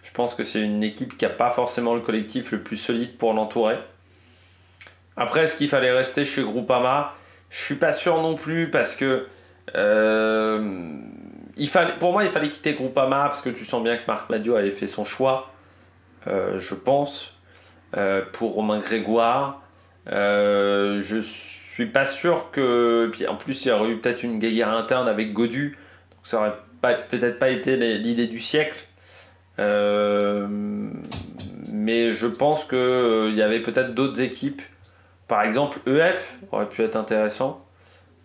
Je pense que c'est une équipe qui n'a pas forcément le collectif le plus solide pour l'entourer. Après, est-ce qu'il fallait rester chez Groupama? Je suis pas sûr non plus parce que pour moi, il fallait quitter Groupama parce que tu sens bien que Marc Madiot avait fait son choix, je pense, pour Romain Grégoire. Je suis pas sûr que. Puis en plus, il y aurait eu peut-être une guéguerre interne avec Godu, donc ça aurait peut-être pas été l'idée du siècle. Mais je pense qu'il y avait peut-être d'autres équipes. Par exemple, EF aurait pu être intéressant.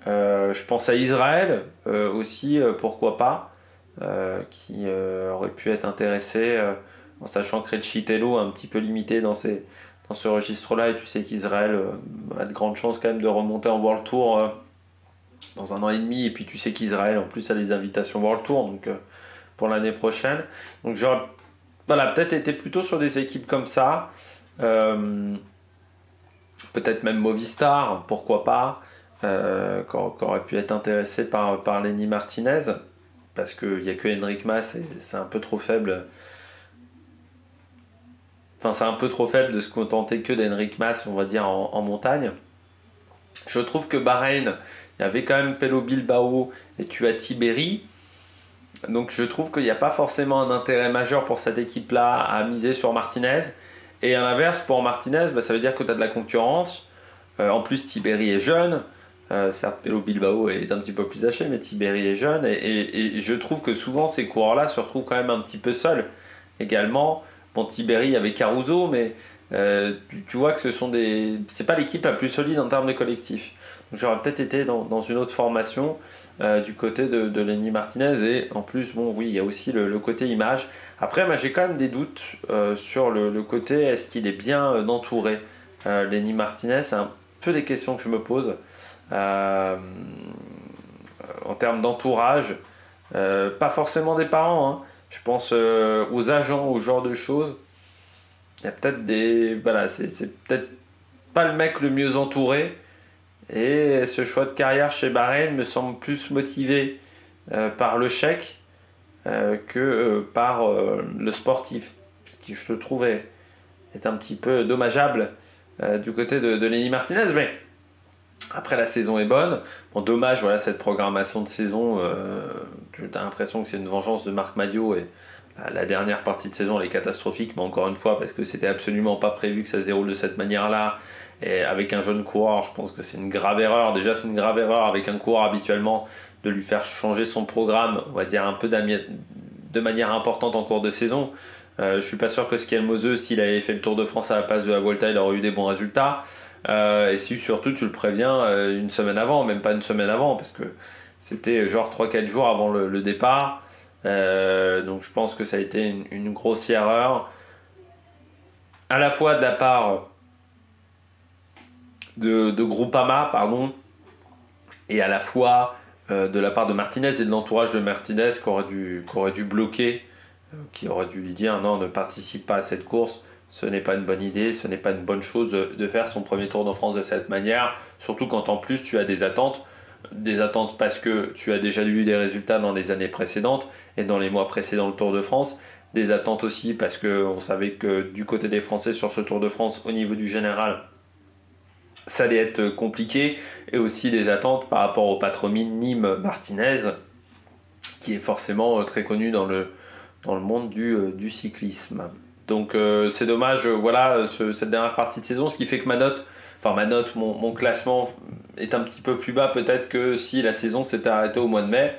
Je pense à Israël aussi, pourquoi pas, qui aurait pu être intéressé, en sachant que Recitello est un petit peu limité dans ce registre-là, et tu sais qu'Israël a de grandes chances quand même de remonter en World Tour dans 1 an et demi, et puis tu sais qu'Israël en plus a des invitations World Tour donc, pour l'année prochaine. Donc j'aurais peut-être été plutôt sur des équipes comme ça, peut-être même Movistar, pourquoi pas. Qu'aurait pu être intéressé par Lenny Martinez, parce qu'il n'y a que Henrik Mas et c'est un peu trop faible. Enfin, c'est un peu trop faible de se contenter que d'Henrik Mas, on va dire, en montagne. Je trouve que Bahreïn, il y avait quand même Pello Bilbao et tu as Tiberi. Donc je trouve qu'il n'y a pas forcément un intérêt majeur pour cette équipe-là à miser sur Martinez. Et à l'inverse, pour Martinez, ça veut dire que tu as de la concurrence. En plus, Tiberi est jeune. Certes, Pello Bilbao est un petit peu plus âgé, mais Tiberi est jeune. Et je trouve que souvent, ces coureurs-là se retrouvent quand même un petit peu seuls également. Bon, Tiberi avec Caruso, mais tu vois que c'est pas l'équipe la plus solide en termes de collectif. Donc j'aurais peut-être été dans une autre formation du côté de Lenny Martinez. Et en plus, bon, oui, il y a aussi le côté image. Après, j'ai quand même des doutes sur le côté, est-ce qu'il est bien entouré, Lenny Martinez? C'est un peu des questions que je me pose. En termes d'entourage, pas forcément des parents, hein. Je pense aux agents, au genre de choses. Il y a peut-être c'est peut-être pas le mec le mieux entouré, et ce choix de carrière chez Bahreïn me semble plus motivé par le chèque que par le sportif, ce qui je trouvais est un petit peu dommageable du côté de Lenny Martinez. Mais après, la saison est bonne. Bon, dommage, voilà, cette programmation de saison, tu as l'impression que c'est une vengeance de Marc Madiot, et la dernière partie de saison elle est catastrophique, mais encore une fois, parce que c'était absolument pas prévu que ça se déroule de cette manière-là. Et avec un jeune coureur, je pense que c'est une grave erreur. Déjà, c'est une grave erreur avec un coureur habituellement de lui faire changer son programme, on va dire un peu de manière importante en cours de saison. Je suis pas sûr que Skiel Moseux, s'il avait fait le Tour de France à la place de la Vuelta, il aurait eu des bons résultats. Et si surtout tu le préviens une semaine avant, même pas une semaine avant, parce que c'était genre 3-4 jours avant le départ. Donc je pense que ça a été une grossière erreur, à la fois de la part de Groupama, pardon, et à la fois de la part de Martinez et de l'entourage de Martinez qui aurait dû bloquer, qui aurait dû lui dire non, ne participe pas à cette course. Ce n'est pas une bonne idée, ce n'est pas une bonne chose de faire son premier Tour de France de cette manière, surtout quand en plus tu as des attentes parce que tu as déjà eu des résultats dans les années précédentes et dans les mois précédents le Tour de France, des attentes aussi parce qu'on savait que du côté des Français sur ce Tour de France, au niveau du général, ça allait être compliqué, et aussi des attentes par rapport au patronyme Nîmes Martinez, qui est forcément très connu dans le monde du cyclisme. Donc c'est dommage, voilà, cette dernière partie de saison, ce qui fait que mon classement est un petit peu plus bas peut-être que si la saison s'était arrêtée au mois de mai.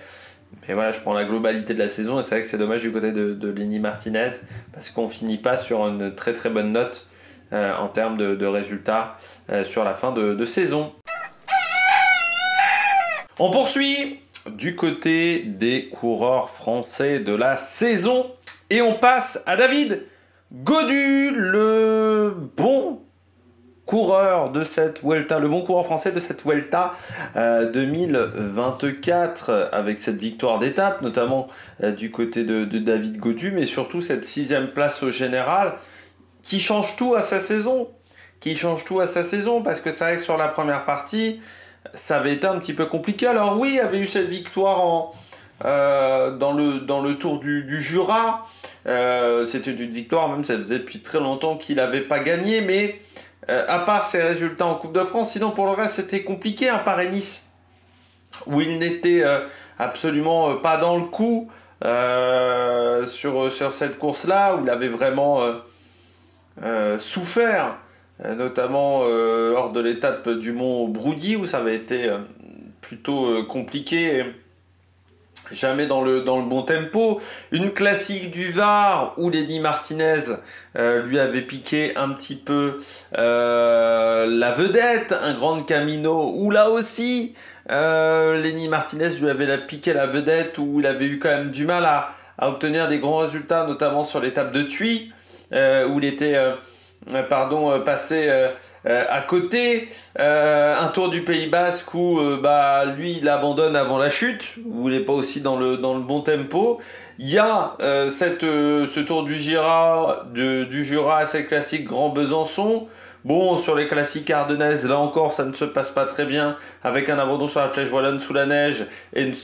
Mais voilà, je prends la globalité de la saison, et c'est vrai que c'est dommage du côté de Lenny Martinez, parce qu'on finit pas sur une très très bonne note en termes de résultats sur la fin de saison. On poursuit du côté des coureurs français de la saison, et on passe à David Gaudu, le bon coureur de cette Vuelta, le bon coureur français de cette Vuelta 2024, avec cette victoire d'étape, notamment du côté de David Gaudu, mais surtout cette 6e place au général, qui change tout à sa saison. Parce que ça reste sur la première partie. ça avait été un petit peu compliqué. Alors oui, il y avait eu cette victoire dans le tour du Jura. C'était une victoire, même ça faisait depuis très longtemps qu'il n'avait pas gagné, mais à part ses résultats en Coupe de France, sinon pour le reste c'était compliqué, hein, Paris-Nice, où il n'était absolument pas dans le coup sur cette course-là, où il avait vraiment souffert, notamment lors de l'étape du Mont Broudy, où ça avait été plutôt compliqué. Jamais dans le bon tempo. Une classique du Var où Lenny Martinez lui avait piqué un petit peu la vedette. Un Grand Camino où là aussi Lenny Martinez lui avait piqué la vedette, où il avait eu quand même du mal à obtenir des grands résultats, notamment sur l'étape de Thuy où il était passé à côté. Un Tour du Pays Basque où lui il abandonne avant la chute, où il n'est pas aussi dans le bon tempo. Il y a ce Tour du Jura assez classique, Grand Besançon. Bon, sur les classiques ardennaises, là encore ça ne se passe pas très bien, avec un abandon sur la Flèche Wallonne sous la neige et une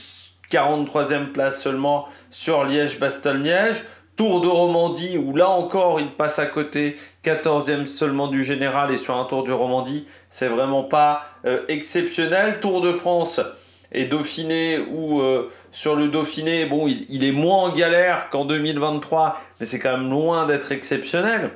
43e place seulement sur Liège-Bastogne-Liège. Tour de Romandie, où là encore il passe à côté, 14e seulement du général, et sur un Tour de Romandie, c'est vraiment pas exceptionnel. Tour de France et Dauphiné, où sur le Dauphiné, bon, il est moins en galère qu'en 2023, mais c'est quand même loin d'être exceptionnel.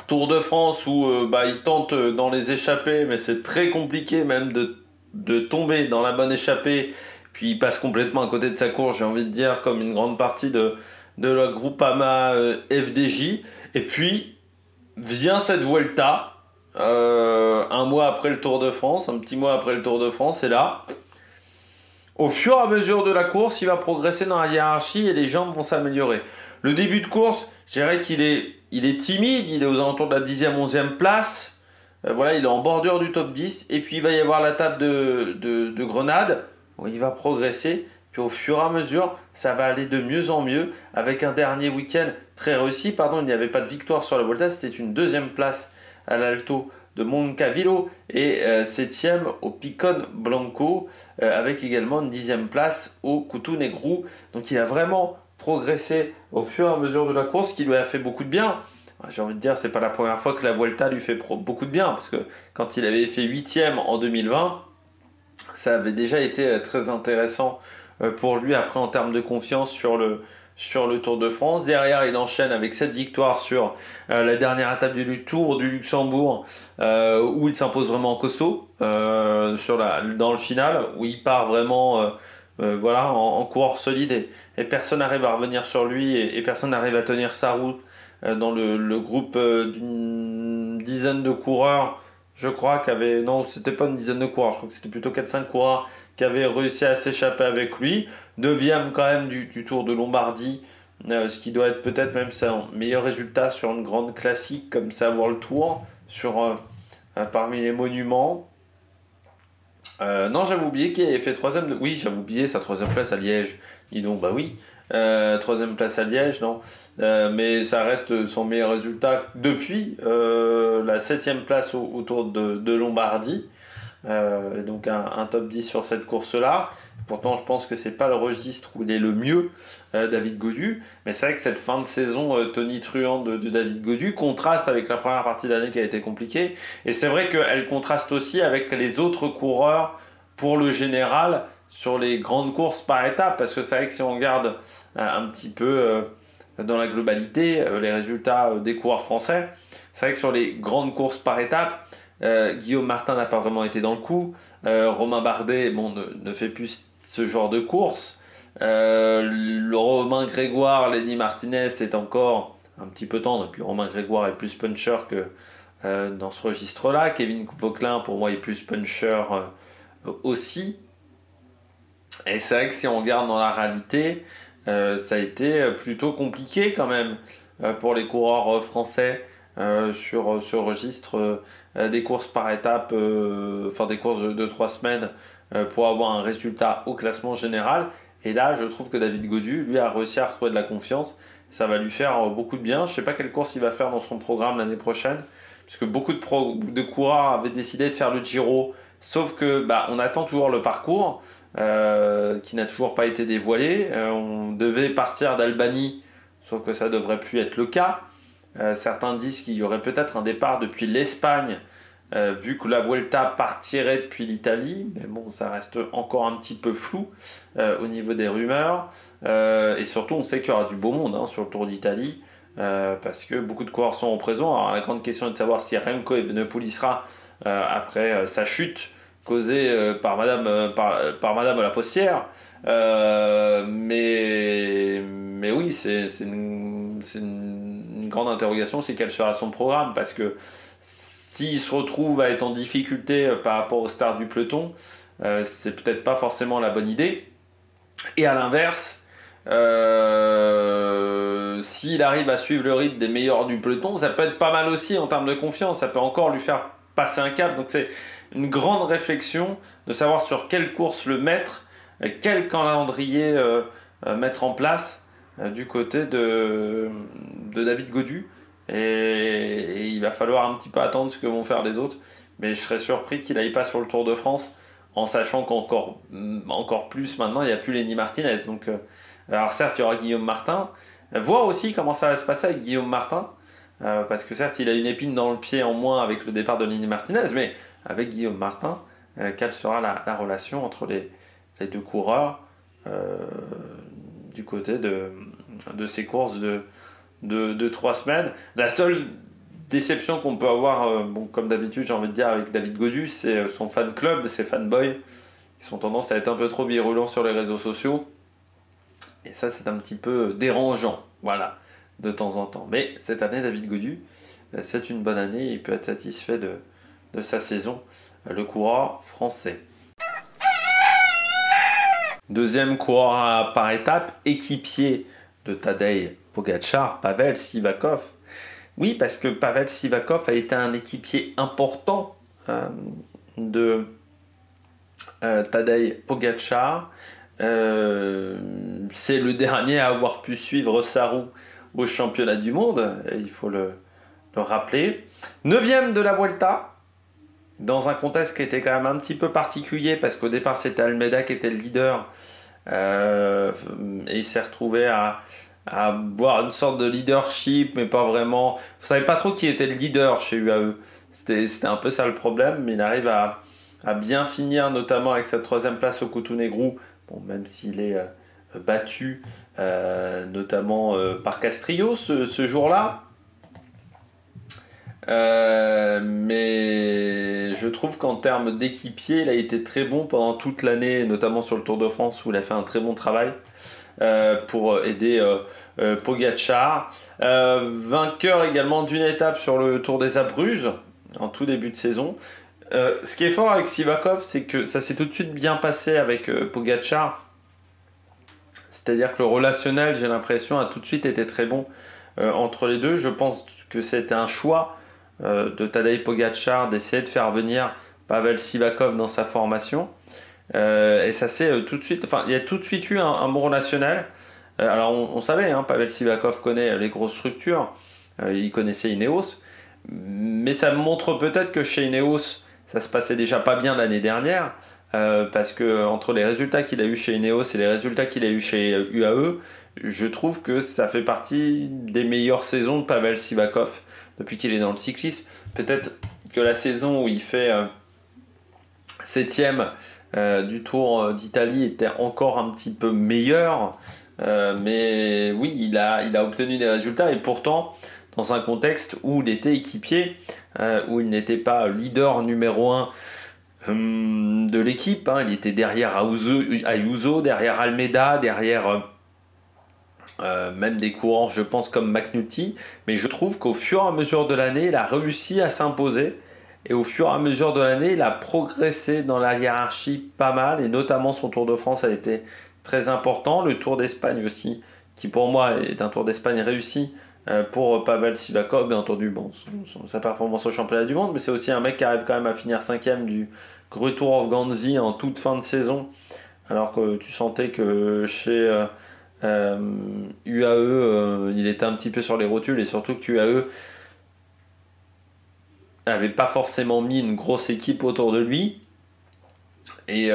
Tour de France où il tente dans les échappées, mais c'est très compliqué même de tomber dans la bonne échappée, puis il passe complètement à côté de sa course, j'ai envie de dire, comme une grande partie de la Groupama FDJ. Et puis vient cette Vuelta un mois après le Tour de France, un petit mois après le Tour de France, et là, au fur et à mesure de la course, il va progresser dans la hiérarchie et les jambes vont s'améliorer. Le début de course, je dirais qu'il est timide, il est aux alentours de la 10e, 11e place. Voilà, il est en bordure du top 10. Et puis il va y avoir l'étape de Grenade, où il va progresser. Puis au fur et à mesure, ça va aller de mieux en mieux, avec un dernier week-end très réussi. Il n'y avait pas de victoire sur la Volta, c'était une 2e place à l'Alto de Moncavillo et 7e au Picon Blanco, avec également une 10e place au Coutu Negru. Donc il a vraiment progressé au fur et à mesure de la course, qui lui a fait beaucoup de bien. J'ai envie de dire, c'est pas la première fois que la Vuelta lui fait beaucoup de bien, parce que quand il avait fait 8e en 2020, ça avait déjà été très intéressant pour lui après en termes de confiance sur le Tour de France. Derrière, il enchaîne avec 7 victoires sur la dernière étape du Tour du Luxembourg, où il s'impose vraiment en costaud dans le final, où il part vraiment en coureur solide, et personne n'arrive à revenir sur lui, et personne n'arrive à tenir sa route dans le groupe d'une dizaine de coureurs. Je crois non, c'était pas une dizaine de coureurs, je crois que c'était plutôt 4-5 coureurs qui avaient réussi à s'échapper avec lui. 9e quand même du Tour de Lombardie, ce qui doit être peut-être même son meilleur résultat sur une grande classique comme ça, World Tour, parmi les monuments. Non, j'avais oublié qu'il avait fait 3e. Oui, j'avais oublié sa 3e place à Liège. Dis donc, bah oui. 3e place à Liège, non. Mais ça reste son meilleur résultat depuis la 7e place au Tour de Lombardie. Donc un top 10 sur cette course-là. Pourtant, je pense que c'est pas le registre où il est le mieux, David Gaudu. Mais c'est vrai que cette fin de saison tonitruante de David Gaudu contraste avec la première partie de l'année qui a été compliquée. Et c'est vrai qu'elle contraste aussi avec les autres coureurs pour le général sur les grandes courses par étapes. Parce que c'est vrai que si on regarde un petit peu dans la globalité les résultats des coureurs français, c'est vrai que sur les grandes courses par étapes, Guillaume Martin n'a pas vraiment été dans le coup. Romain Bardet ne fait plus ce genre de course. Le Romain Grégoire, Lenny Martinez, c'est encore un petit peu tendre. Et puis Romain Grégoire est plus puncher que dans ce registre-là. Kevin Vauquelin, pour moi, est plus puncher aussi. Et c'est vrai que si on regarde dans la réalité, ça a été plutôt compliqué quand même pour les coureurs français sur ce registre des courses par étape, des courses de 3 semaines pour avoir un résultat au classement général. Et là, je trouve que David Gaudu, lui, a réussi à retrouver de la confiance. Ça va lui faire beaucoup de bien. Je ne sais pas quelle course il va faire dans son programme l'année prochaine, puisque beaucoup de coureurs avaient décidé de faire le Giro Sauf que on attend toujours le parcours qui n'a toujours pas été dévoilé. On devait partir d'Albanie, sauf que ça devrait plus être le cas. Certains disent qu'il y aurait peut-être un départ depuis l'Espagne, vu que la Vuelta partirait depuis l'Italie. Mais bon, ça reste encore un petit peu flou au niveau des rumeurs. Et surtout, on sait qu'il y aura du beau monde sur le Tour d'Italie. Parce que beaucoup de coureurs sont présents. Alors la grande question est de savoir si Remco Evenepoel y sera après sa chute causée par Madame la Postière. Mais oui, c'est une grande interrogation, c'est quel sera son programme, parce que s'il se retrouve à être en difficulté par rapport aux stars du peloton, c'est peut-être pas forcément la bonne idée. Et à l'inverse, s'il arrive à suivre le rythme des meilleurs du peloton, ça peut être pas mal aussi en termes de confiance, ça peut encore lui faire passer un cap. Donc c'est une grande réflexion de savoir sur quelle course le mettre, quel calendrier mettre en place du côté de David Gaudu. Et il va falloir un petit peu attendre ce que vont faire les autres, mais je serais surpris qu'il n'aille pas sur le Tour de France, en sachant qu'encore plus maintenant il n'y a plus Lenny Martinez. Donc alors certes il y aura Guillaume Martin, voir aussi comment ça va se passer avec Guillaume Martin, parce que certes il a une épine dans le pied en moins avec le départ de Lenny Martinez, mais avec Guillaume Martin, quelle sera la relation entre les deux coureurs du côté de ces courses de 3 semaines. La seule déception qu'on peut avoir, comme d'habitude j'ai envie de dire avec David Gaudu, c'est son fan club, ses fanboys qui ont tendance à être un peu trop virulents sur les réseaux sociaux, et ça c'est un petit peu dérangeant, voilà, de temps en temps. Mais cette année David Gaudu, c'est une bonne année, il peut être satisfait de sa saison, le coureur français. Deuxième coureur par étape, équipier de Tadej Pogačar, Pavel Sivakov. Oui, parce que Pavel Sivakov a été un équipier important de Tadej Pogačar. C'est le dernier à avoir pu suivre sa roue au championnat du monde, et il faut le rappeler. 9e de la Vuelta, dans un contexte qui était quand même un petit peu particulier, parce qu'au départ c'était Almeida qui était le leader, et il s'est retrouvé à avoir une sorte de leadership, mais pas vraiment. Vous savez pas trop qui était le leader chez UAE. C'était un peu ça le problème, mais il arrive à bien finir, notamment avec cette 3e place au Coutu Negru, bon, même s'il est battu notamment par Castrillo ce jour-là. Mais je trouve qu'en termes d'équipier, il a été très bon pendant toute l'année, notamment sur le Tour de France où il a fait un très bon travail pour aider Pogačar. Vainqueur également d'une étape sur le Tour des Abruzzes en tout début de saison. Ce qui est fort avec Sivakov, c'est que ça s'est tout de suite bien passé avec Pogačar. C'est-à-dire que le relationnel, j'ai l'impression, a tout de suite été très bon entre les deux. Je pense que c'était un choix de Tadej Pogačar d'essayer de faire venir Pavel Sivakov dans sa formation, et ça s'est tout de suite, enfin il y a tout de suite eu un bon relationnel. Alors on savait, Pavel Sivakov connaît les grosses structures, il connaissait Ineos, mais ça montre peut-être que chez Ineos ça se passait déjà pas bien l'année dernière, parce que entre les résultats qu'il a eu chez Ineos et les résultats qu'il a eu chez UAE, je trouve que ça fait partie des meilleures saisons de Pavel Sivakov depuis qu'il est dans le cyclisme. Peut-être que la saison où il fait 7e du Tour d'Italie était encore un petit peu meilleure, mais oui, il a obtenu des résultats, et pourtant dans un contexte où il était équipier, où il n'était pas leader numéro 1 de l'équipe, il était derrière Ayuso, derrière Almeida, derrière même des courants, je pense, comme McNulty. Mais je trouve qu'au fur et à mesure de l'année, il a réussi à s'imposer, et au fur et à mesure de l'année, il a progressé dans la hiérarchie pas mal, et notamment son Tour de France a été très important, le Tour d'Espagne aussi, qui pour moi est un Tour d'Espagne réussi pour Pavel Sivakov. Bien entendu, sa performance au championnat du monde, mais c'est aussi un mec qui arrive quand même à finir 5e du Great Tour of Ghanzi en toute fin de saison, alors que tu sentais que chez UAE il était un petit peu sur les rotules, et surtout que UAE avait pas forcément mis une grosse équipe autour de lui. Et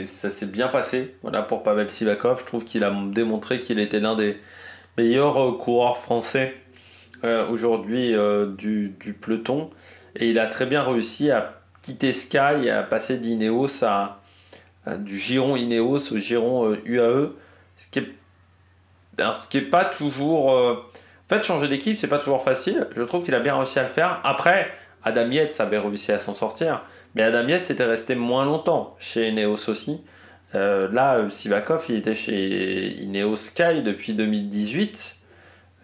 ça s'est bien passé, voilà, pour Pavel Sivakov. Je trouve qu'il a démontré qu'il était l'un des meilleurs coureurs français aujourd'hui du peloton. Et il a très bien réussi à quitter Sky et à passer d'Ineos du giron Ineos au giron UAE. Ce qui est, alors, ce qui est pas toujours. En fait, changer d'équipe, c'est pas toujours facile. Je trouve qu'il a bien réussi à le faire. Après, Adam Yates avait réussi à s'en sortir. Mais Adam Yates était resté moins longtemps chez Ineos aussi. Là, Sivakov, il était chez Ineos Sky depuis 2018.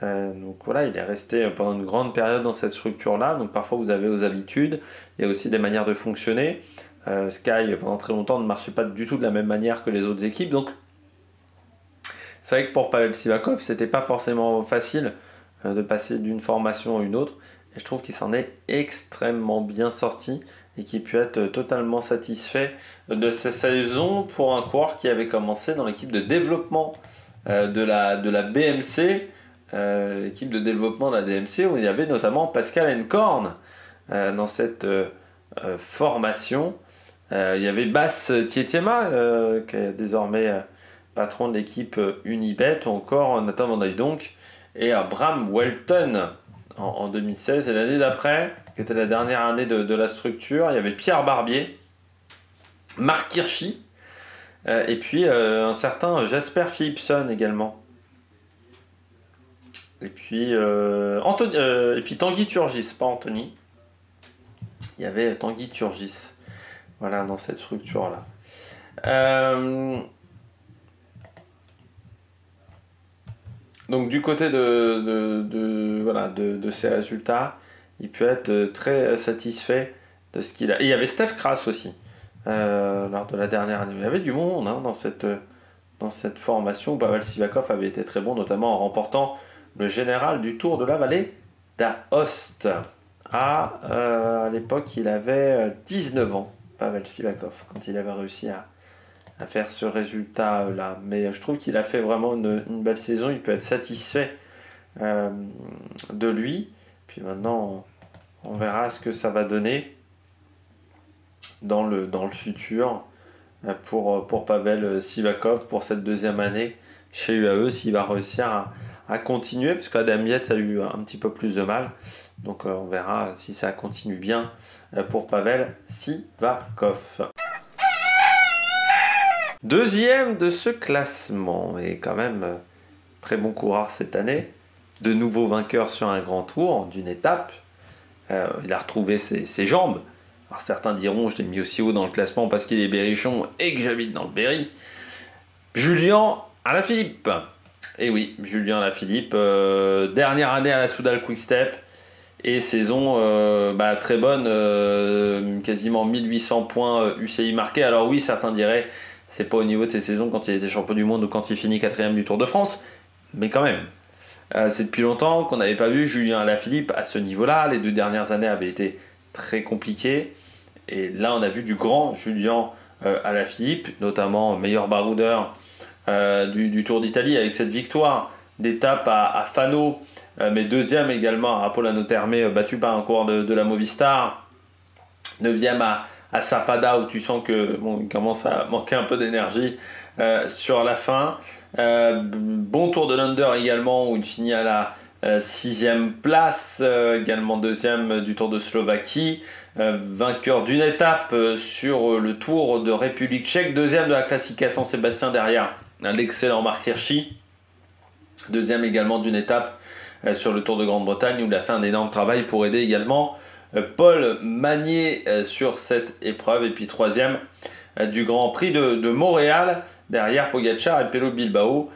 Donc voilà, il est resté pendant une grande période dans cette structure-là. Donc parfois vous avez aux habitudes, il y a aussi des manières de fonctionner. Sky pendant très longtemps ne marchait pas du tout de la même manière que les autres équipes. Donc c'est vrai que pour Pavel Sivakov, c'était pas forcément facile de passer d'une formation à une autre. Et je trouve qu'il s'en est extrêmement bien sorti et qu'il peut être totalement satisfait de sa saison pour un coureur qui avait commencé dans l'équipe de développement de la BMC. L'équipe de développement de la DMC où il y avait notamment Pascal Encorn dans cette formation. Il y avait Bas Tietema qui est désormais patron de l'équipe Unibet, ou encore Nathan Van Donk et Bram Welton en 2016. Et l'année d'après, qui était la dernière année de la structure, il y avait Pierre Barbier, Marc Hirschi et puis un certain Jasper Philipson également. Et puis, et puis Tanguy Turgis, pas Anthony. Il y avait Tanguy Turgis, voilà, dans cette structure-là. Donc du côté de ces résultats, il peut être très satisfait de ce qu'il a. Et il y avait Steph Kras aussi, lors de la dernière année. Il y avait du monde hein, dans cette formation où Pavel Sivakov avait été très bon, notamment en remportant le général du Tour de la Vallée d'Aoste. À l'époque, il avait 19 ans, Pavel Sivakov, quand il avait réussi à faire ce résultat-là. Mais je trouve qu'il a fait vraiment une belle saison. Il peut être satisfait de lui. Puis maintenant, on verra ce que ça va donner dans le futur pour Pavel Sivakov pour cette deuxième année chez UAE, s'il va réussir à continuer, parce qu'Adam Yates a eu un petit peu plus de mal. Donc on verra si ça continue bien pour Pavel Sivakov. Deuxième de ce classement, et quand même très bon coureur cette année. De nouveau vainqueur sur un grand tour d'une étape. Il a retrouvé ses jambes. Alors certains diront, je l'ai mis aussi haut dans le classement parce qu'il est berrichon et que j'habite dans le Berry. Julien Alaphilippe. Et oui, Julien Alaphilippe, dernière année à la Soudal Quick Step et saison très bonne, quasiment 1800 points UCI marqués. Alors oui, certains diraient, c'est pas au niveau de ses saisons quand il était champion du monde ou quand il finit 4ème du Tour de France, mais quand même. C'est depuis longtemps qu'on n'avait pas vu Julien Alaphilippe à ce niveau-là. Les 2 dernières années avaient été très compliquées. Et là, on a vu du grand Julien Alaphilippe, notamment meilleur baroudeur du Tour d'Italie avec cette victoire d'étape à Fano, mais deuxième également à Polano Terme, battu par un coureur de la Movistar. 9e à Sappada, où tu sens que il commence à manquer un peu d'énergie sur la fin. Bon Tour de l'Under également, où il finit à la 6e place, également 2e du Tour de Slovaquie. Vainqueur d'une étape sur le Tour de République tchèque, 2e de la Classica San Sébastien derrière l'excellent Marc Hirschi, 2e également d'une étape sur le Tour de Grande-Bretagne, où il a fait un énorme travail pour aider également Paul Magnier sur cette épreuve, et puis 3e du Grand Prix de Montréal derrière Pogačar et Pello Bilbao.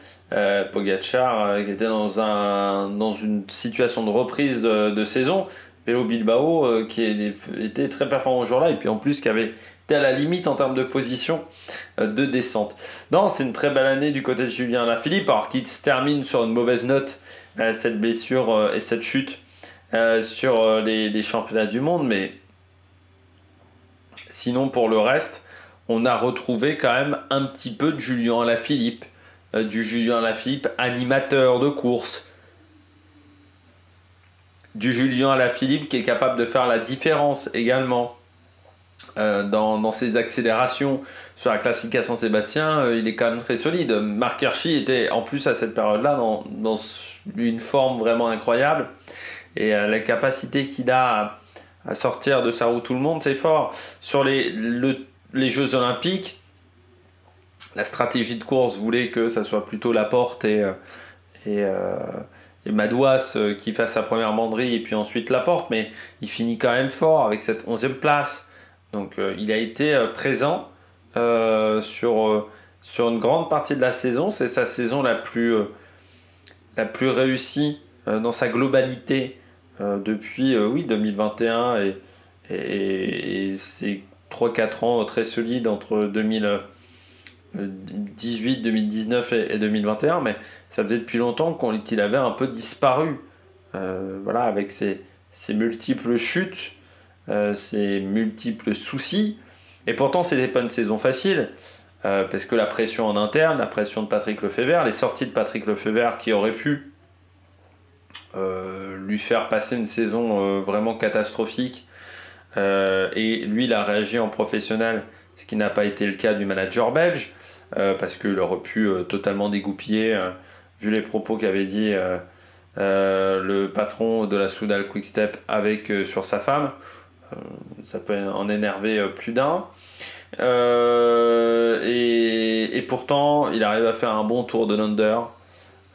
Pogačar qui était dans une situation de reprise de saison, Pello Bilbao qui était très performant ce jour-là, et puis en plus qui avait été à la limite en termes de position de descente. Non, c'est une très belle année du côté de Julien Alaphilippe, alors qu'il se termine sur une mauvaise note, cette blessure et cette chute sur les championnats du monde, mais sinon pour le reste, on a retrouvé quand même un petit peu de Julien Alaphilippe, du Julien Alaphilippe animateur de course, du Julien Alaphilippe qui est capable de faire la différence également, dans ses accélérations sur la Classica San Sébastien, il est quand même très solide. Marc Hirschi était en plus à cette période-là dans une forme vraiment incroyable. Et la capacité qu'il a à sortir de sa roue tout le monde, c'est fort. Sur les Jeux Olympiques, la stratégie de course voulait que ça soit plutôt Laporte et Madouas qui fasse sa première banderille et puis ensuite Laporte, mais il finit quand même fort avec cette 11e place. Donc il a été présent sur une grande partie de la saison. C'est sa saison la plus réussie dans sa globalité depuis 2021 et c'est 3-4 ans très solides entre 2018, 2019 et 2021, mais ça faisait depuis longtemps qu'il avait un peu disparu. Voilà, avec ses multiples chutes, ses multiples soucis. Et pourtant, c'était pas une saison facile, parce que la pression en interne, la pression de Patrick Lefebvre, les sorties de Patrick Lefebvre qui auraient pu lui faire passer une saison vraiment catastrophique. Et lui, il a réagi en professionnel, ce qui n'a pas été le cas du manager belge, parce qu'il aurait pu totalement dégoupiller, vu les propos qu'avait dit le patron de la Soudal Quick-Step sur sa femme. Ça peut en énerver plus d'un. Et pourtant, il arrive à faire un bon tour de l'Under.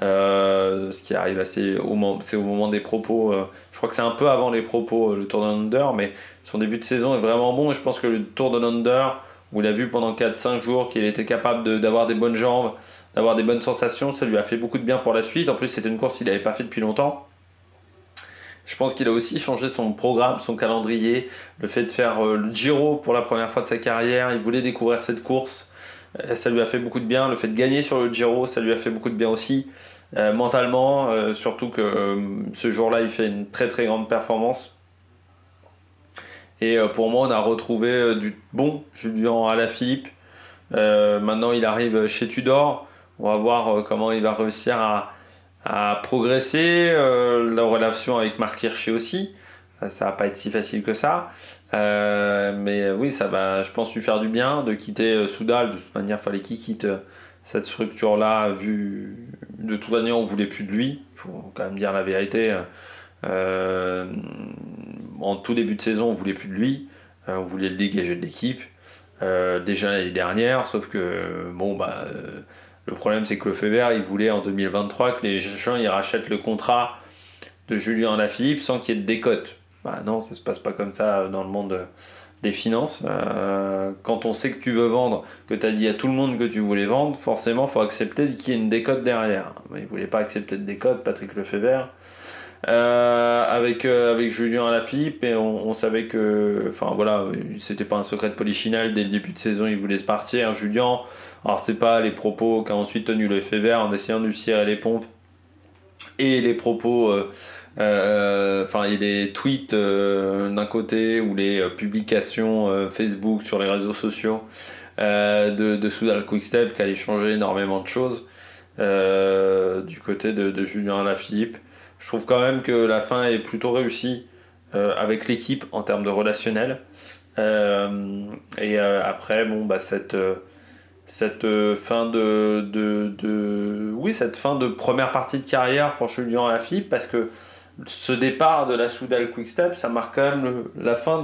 Ce qui arrive c'est au moment des propos. Je crois que c'est un peu avant les propos, le Tour de l'Under, mais son début de saison est vraiment bon. Et je pense que le Tour de l'Under, où il a vu pendant 4-5 jours qu'il était capable d'avoir des bonnes jambes, d'avoir des bonnes sensations, ça lui a fait beaucoup de bien pour la suite. En plus, c'était une course qu'il n'avait pas fait depuis longtemps. Je pense qu'il a aussi changé son programme, son calendrier, le fait de faire le Giro pour la première fois de sa carrière. Il voulait découvrir cette course, ça lui a fait beaucoup de bien. Le fait de gagner sur le Giro, ça lui a fait beaucoup de bien aussi, mentalement, surtout que ce jour-là, il fait une très très grande performance. Et pour moi, on a retrouvé du bon Julien Alaphilippe. Maintenant, il arrive chez Tudor. On va voir comment il va réussir à progresser. La relation avec Marc Hirschi aussi. Ça va pas être si facile que ça. Mais oui, ça va, je pense, lui faire du bien de quitter Soudal. De toute manière, il fallait qu'il quitte cette structure-là. Vu de toute manière, on voulait plus de lui. Il faut quand même dire la vérité. En tout début de saison, on voulait plus de lui. On voulait le dégager de l'équipe. Déjà l'année dernière, sauf que le problème c'est que Lefebvre il voulait en 2023 que les gens ils rachètent le contrat de Julien Alaphilippe sans qu'il y ait de décote. Non, ça se passe pas comme ça dans le monde des finances. Quand on sait que tu veux vendre, que tu as dit à tout le monde que tu voulais vendre, forcément il faut accepter qu'il y ait une décote derrière. Il voulait pas accepter de décote, Patrick Lefebvre. Avec Julien Alaphilippe, et on savait que, c'était pas un secret de polichinelle. Dès le début de saison, il voulait se partir. Julien, alors c'est pas les propos qu'a ensuite tenu Lefebvre en essayant de lui cirer les pompes, et les propos, et les tweets d'un côté, ou les publications Facebook sur les réseaux sociaux de Soudal Quick-Step, qui allait changer énormément de choses du côté de Julien Alaphilippe. Je trouve quand même que la fin est plutôt réussie avec l'équipe en termes de relationnel. Après, cette fin cette fin de première partie de carrière pour Julien Alaphilippe, parce que ce départ de la Soudal Quick-Step, ça marque quand même la fin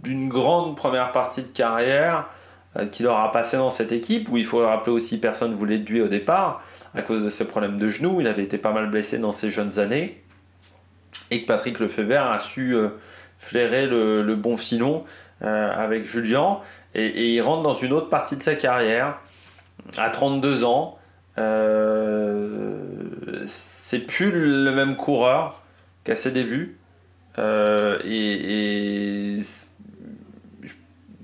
d'une grande première partie de carrière qu'il aura passé dans cette équipe, où il faut le rappeler aussi, personne ne voulait de lui au départ à cause de ses problèmes de genoux. Il avait été pas mal blessé dans ses jeunes années, et que Patrick Lefebvre a su flairer le bon filon avec Julien, et il rentre dans une autre partie de sa carrière à 32 ans. C'est plus le même coureur qu'à ses débuts, et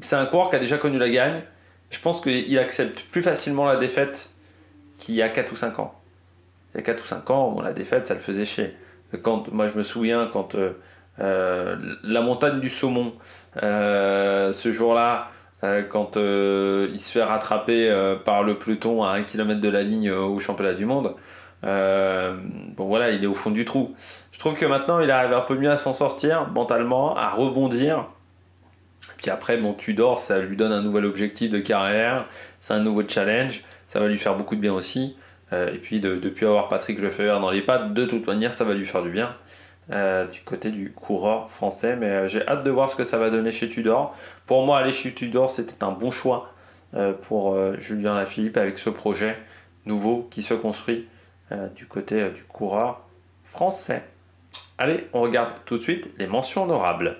c'est un coureur qui a déjà connu la gagne. Je pense qu'il accepte plus facilement la défaite qu'il y a 4 ou 5 ans. Il y a 4 ou 5 ans, la défaite, ça le faisait chier. Moi, je me souviens quand la montagne du Saumon, ce jour-là, quand il se fait rattraper par le peloton à 1 km de la ligne au championnat du monde, il est au fond du trou. Je trouve que maintenant, il arrive un peu mieux à s'en sortir mentalement, à rebondir. Puis après, bon, Tudor, ça lui donne un nouvel objectif de carrière, c'est un nouveau challenge, ça va lui faire beaucoup de bien aussi. Et puis de plus avoir Patrick Lefebvre dans les pattes, de toute manière, ça va lui faire du bien du côté du coureur français. Mais j'ai hâte de voir ce que ça va donner chez Tudor. Pour moi, aller chez Tudor, c'était un bon choix pour Julien Lafilippe avec ce projet nouveau qui se construit du côté du coureur français. Allez, on regarde tout de suite les mentions honorables.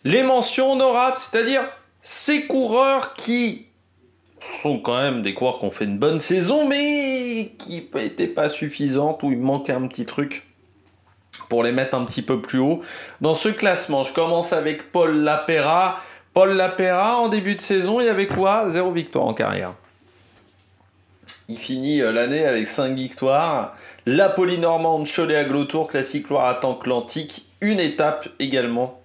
Les mentions honorables, c'est-à-dire ces coureurs qui sont quand même des coureurs qui ont fait une bonne saison, mais qui n'étaient pas suffisantes, où il manquait un petit truc pour les mettre un petit peu plus haut. Dans ce classement, je commence avec Paul Lapéra. Paul Lapéra, en début de saison, il y avait quoi? 0 victoire en carrière. Il finit l'année avec 5 victoires. La Polynormande, Cholet-Aglo-Tour, Classique Loire-Atlantique, une étape également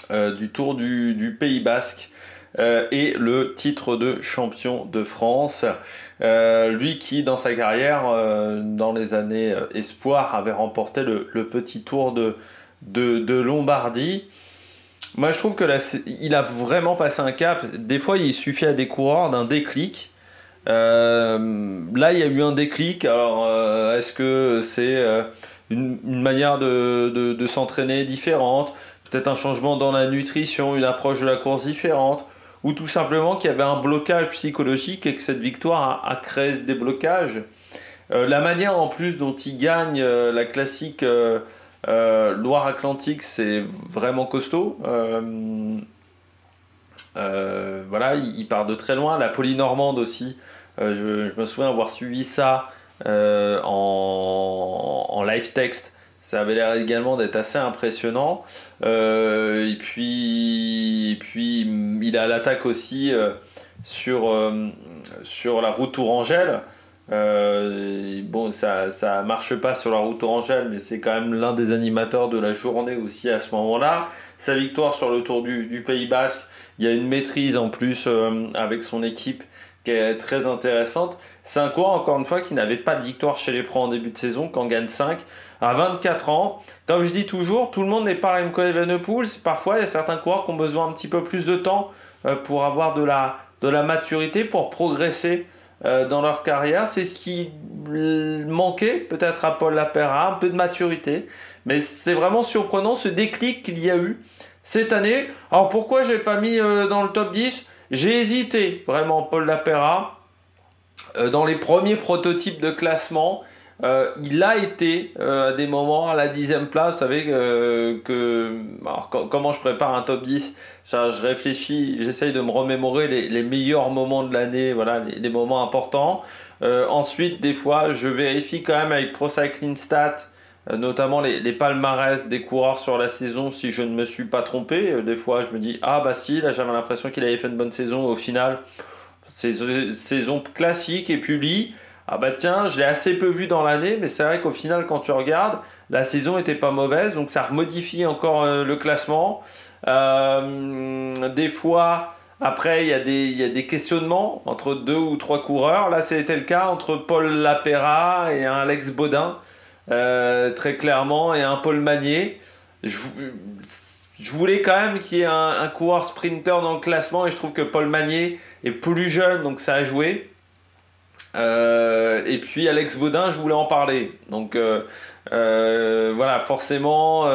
du Tour du Pays Basque et le titre de champion de France. Lui qui, dans sa carrière, dans les années espoir, avait remporté le petit Tour de Lombardie. Moi, je trouve que là, il a vraiment passé un cap. Des fois, il suffit à des coureurs d'un déclic. Là, il y a eu un déclic. Alors, est-ce que c'est une manière de s'entraîner différente? Peut-être un changement dans la nutrition, une approche de la course différente, ou tout simplement qu'il y avait un blocage psychologique et que cette victoire a créé ce déblocage. La manière en plus dont il gagne la classique Loire-Atlantique, c'est vraiment costaud. Voilà, il part de très loin. La Polynormande aussi, je me souviens avoir suivi ça en live texte. Ça avait l'air également d'être assez impressionnant. Et puis, il a l'attaque aussi sur la route Tourangelle. Bon, ça marche pas sur la route Tourangelle, mais c'est quand même l'un des animateurs de la journée aussi à ce moment-là. Sa victoire sur le Tour du Pays Basque, il y a une maîtrise en plus avec son équipe qui est très intéressante. C'est un coureur, encore une fois, qui n'avait pas de victoire chez les pros en début de saison, qu'en gagne 5 à 24 ans. Comme je dis toujours, tout le monde n'est pas Remco Evenepoel. Parfois, il y a certains coureurs qui ont besoin un petit peu plus de temps pour avoir de la maturité, pour progresser dans leur carrière. C'est ce qui manquait peut-être à Paul Lapéra, un peu de maturité. Mais c'est vraiment surprenant ce déclic qu'il y a eu cette année. Alors pourquoi je n'ai pas mis dans le top 10? J'ai hésité, vraiment, Paul Lapéra. Dans les premiers prototypes de classement, il a été à des moments à la 10e place. Vous savez alors, comment je prépare un top 10? Je réfléchis, j'essaye de me remémorer les meilleurs moments de l'année, voilà, les moments importants. Ensuite, des fois, je vérifie quand même avec Pro Cycling Stats, notamment les palmarès des coureurs sur la saison, si je ne me suis pas trompé. Des fois, je me dis, ah bah si, là j'avais l'impression qu'il avait fait une bonne saison. Au final, c'est saison classique et publie. Ah bah tiens, je l'ai assez peu vu dans l'année, mais c'est vrai qu'au final, quand tu regardes, la saison était pas mauvaise, donc ça remodifie encore le classement. Des fois, après, il y a des questionnements entre 2 ou 3 coureurs. Là, c'était le cas entre Paul Lapéra et un Alex Baudin, très clairement, et un Paul Magnier. Je voulais quand même qu'il y ait un coureur sprinter dans le classement, et je trouve que Paul Magnier est plus jeune, donc ça a joué. Et puis Alex Baudin, je voulais en parler. Donc voilà, forcément,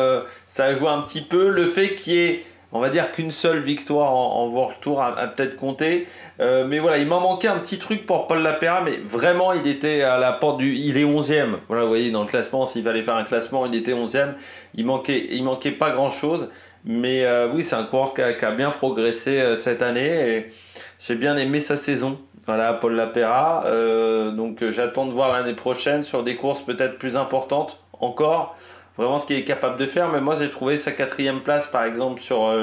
ça a joué un petit peu. Le fait qu'il y ait, on va dire, qu'une seule victoire en World Tour a peut-être compté. Mais voilà, il m'en manquait un petit truc pour Paul Lapéra, mais vraiment, il était à la porte il est 11e. Voilà, vous voyez, dans le classement, s'il fallait faire un classement, il était 11e. Il manquait pas grand-chose. Mais oui, c'est un coureur qui a bien progressé cette année. Et j'ai bien aimé sa saison. Voilà, Paul Lapéra. Donc j'attends de voir l'année prochaine sur des courses peut-être plus importantes encore. Vraiment ce qu'il est capable de faire. Mais moi j'ai trouvé sa 4e place par exemple sur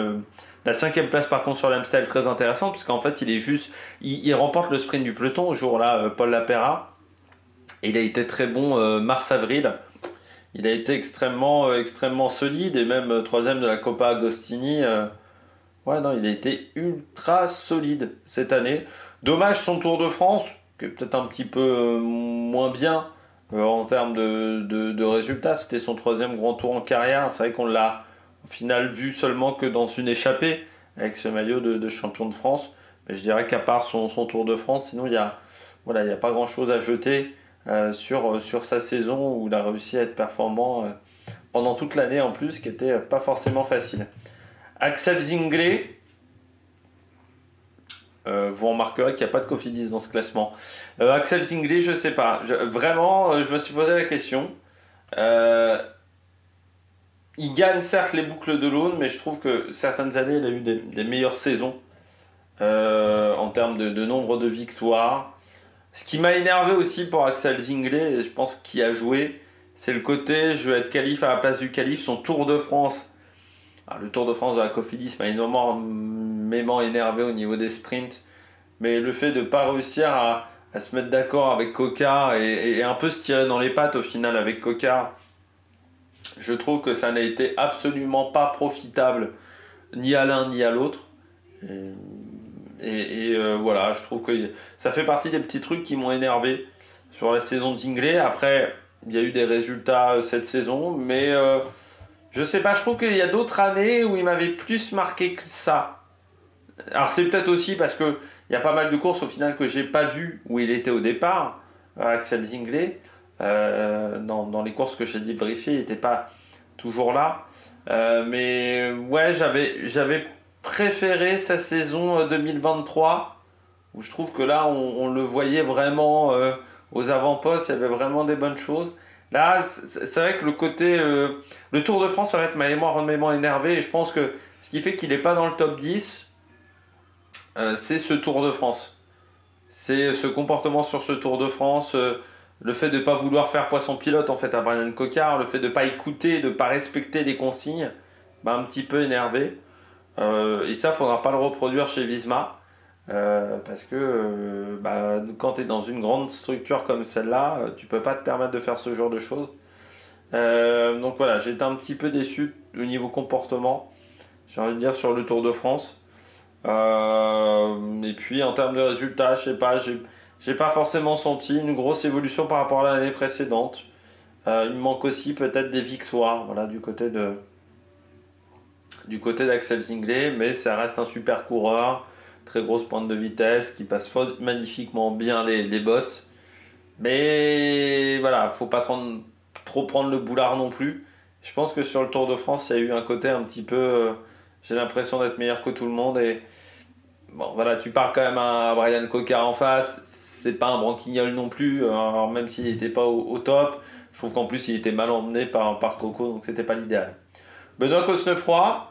la 5e place par contre sur l'Amstel très intéressante. Parce qu'en fait il remporte le sprint du peloton au jour-là, Paul Lapéra. Et il a été très bon mars-avril. Il a été extrêmement solide. Et même 3e de la Coppa Agostini. Ouais, non, il a été ultra solide cette année. Dommage son Tour de France, qui est peut-être un petit peu moins bien en termes de résultats. C'était son 3e grand tour en carrière. C'est vrai qu'on l'a au final vu seulement que dans une échappée avec ce maillot de champion de France. Mais je dirais qu'à part son Tour de France, sinon il y a, voilà, il y a pas grand-chose à jeter sur sa saison où il a réussi à être performant pendant toute l'année en plus, qui était pas forcément facile. Axel Zingler, vous remarquerez qu'il n'y a pas de Cofidis dans ce classement. Axel Zingler, je sais pas. Vraiment, je me suis posé la question. Il gagne certes les boucles de l'Aune, mais je trouve que certaines années, il a eu des meilleures saisons en termes de nombre de victoires. Ce qui m'a énervé aussi pour Axel Zingler, et je pense qu'il a joué, c'est le côté je veux être qualif à la place du qualif, son Tour de France. Alors, le Tour de France de la Cofidis m'a énormément énervé au niveau des sprints, mais le fait de ne pas réussir à se mettre d'accord avec Coquard et un peu se tirer dans les pattes au final avec Coquard, je trouve que ça n'a été absolument pas profitable ni à l'un ni à l'autre. Voilà, je trouve que ça fait partie des petits trucs qui m'ont énervé sur la saison de Zingler. Après, il y a eu des résultats cette saison, mais je sais pas, je trouve qu'il y a d'autres années où il m'avait plus marqué que ça. Alors c'est peut-être aussi parce que il y a pas mal de courses au final que j'ai pas vu où il était au départ, Axel Zingler. Dans les courses que j'ai débriefées, il n'était pas toujours là. Mais ouais, j'avais préféré sa saison 2023, où je trouve que là, on le voyait vraiment aux avant-postes, il y avait vraiment des bonnes choses. Là, c'est vrai que le côté... le Tour de France, ça va être ma mémoire énormément énervé, et je pense que ce qui fait qu'il n'est pas dans le top 10, c'est ce Tour de France. C'est ce comportement sur ce Tour de France, le fait de ne pas vouloir faire poisson pilote en fait à Brian Coquard, le fait de ne pas écouter, de ne pas respecter les consignes, m'a un petit peu énervé. Et ça, il ne faudra pas le reproduire chez Visma. Parce que quand tu es dans une grande structure comme celle-là, tu peux pas te permettre de faire ce genre de choses. Donc voilà, j'étais un petit peu déçu au niveau comportement, j'ai envie de dire, sur le Tour de France. Et puis en termes de résultats, je sais pas, j'ai pas forcément senti une grosse évolution par rapport à l'année précédente. Il me manque aussi peut-être des victoires, voilà, du côté d'Axel Zingler, mais ça reste un super coureur, très grosse pointe de vitesse, qui passe magnifiquement bien les bosses. Mais voilà, faut pas trop prendre le boulard non plus. Je pense que sur le Tour de France, il y a eu un côté un petit peu... j'ai l'impression d'être meilleur que tout le monde. Et bon, voilà, tu parles quand même à Brian Coquard en face. C'est pas un branquignol non plus, alors même s'il n'était pas au top. Je trouve qu'en plus, il était mal emmené par Coco, donc c'était pas l'idéal. Benoît Cosnefroy,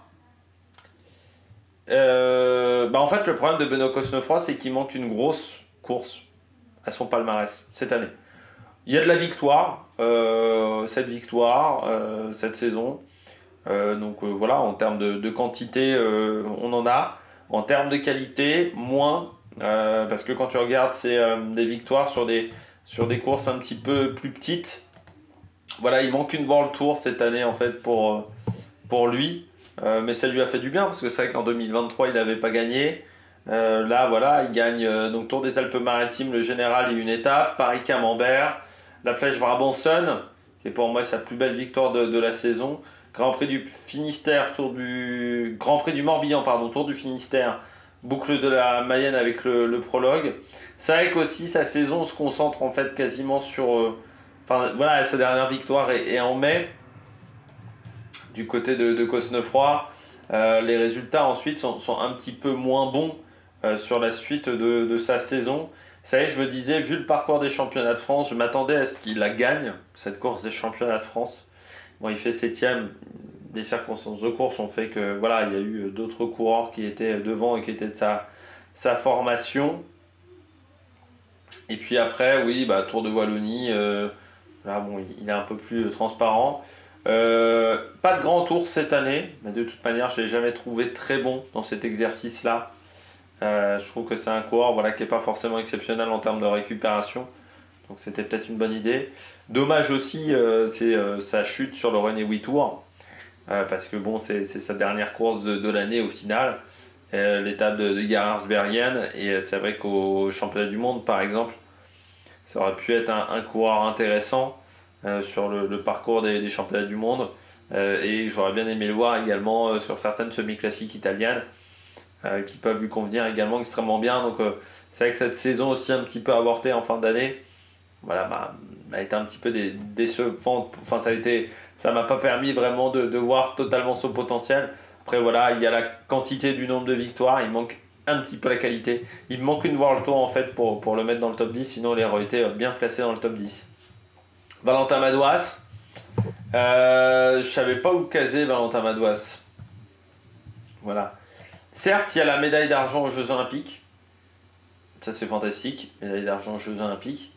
en fait, le problème de Benoît Cosnefroy, c'est qu'il manque une grosse course à son palmarès cette année. Il y a de la victoire, cette victoire, cette saison. Voilà, en termes de quantité, on en a. En termes de qualité, moins. Parce que quand tu regardes, c'est des victoires sur des courses un petit peu plus petites. Voilà, il manque une World Tour cette année en fait pour lui. Mais ça lui a fait du bien parce que c'est vrai qu'en 2023 il n'avait pas gagné. Là voilà, il gagne donc Tour des Alpes-Maritimes, le Général et une étape, Paris-Camembert, la Flèche Brabançonne, qui est pour moi sa plus belle victoire de la saison, Grand Prix du Finistère, Grand Prix du Morbihan, pardon, Tour du Finistère, boucle de la Mayenne avec le prologue. C'est vrai qu'aussi sa saison se concentre en fait quasiment sur... voilà, sa dernière victoire est en mai. Du côté de Cosnefroy, les résultats ensuite sont un petit peu moins bons sur la suite de sa saison. Ça y est, je me disais, vu le parcours des championnats de France, je m'attendais à ce qu'il la gagne, cette course des championnats de France. Bon, il fait 7ème. Les circonstances de course ont fait que voilà, il y a eu d'autres coureurs qui étaient devant et qui étaient de sa formation. Et puis après, oui, Tour de Wallonie, là, bon, il est un peu plus transparent. Pas de grand tour cette année, mais de toute manière, je ne l'ai jamais trouvé très bon dans cet exercice-là. Je trouve que c'est un coureur voilà, qui n'est pas forcément exceptionnel en termes de récupération. Donc c'était peut-être une bonne idée. Dommage aussi, c'est sa chute sur le René 8 Tours. Parce que bon, c'est sa dernière course de l'année au final. L'étape de Geraardsbergen. Et c'est vrai qu'au championnat du monde, par exemple, ça aurait pu être un coureur intéressant sur le parcours des championnats du monde. Et j'aurais bien aimé le voir également sur certaines semi-classiques italiennes qui peuvent lui convenir également extrêmement bien. Donc c'est vrai que cette saison aussi un petit peu avortée en fin d'année, voilà, a été un petit peu décevante. Enfin, ça m'a pas permis vraiment de voir totalement son potentiel. Après, voilà, il y a la quantité du nombre de victoires, il manque un petit peu la qualité. Il me manque une World Tour en fait pour le mettre dans le top 10, sinon il aurait été bien classé dans le top 10. Valentin Madouas, je savais pas où caser Valentin Madouas. Voilà. Certes, il y a la médaille d'argent aux Jeux Olympiques. Ça, c'est fantastique. Médaille d'argent aux Jeux Olympiques.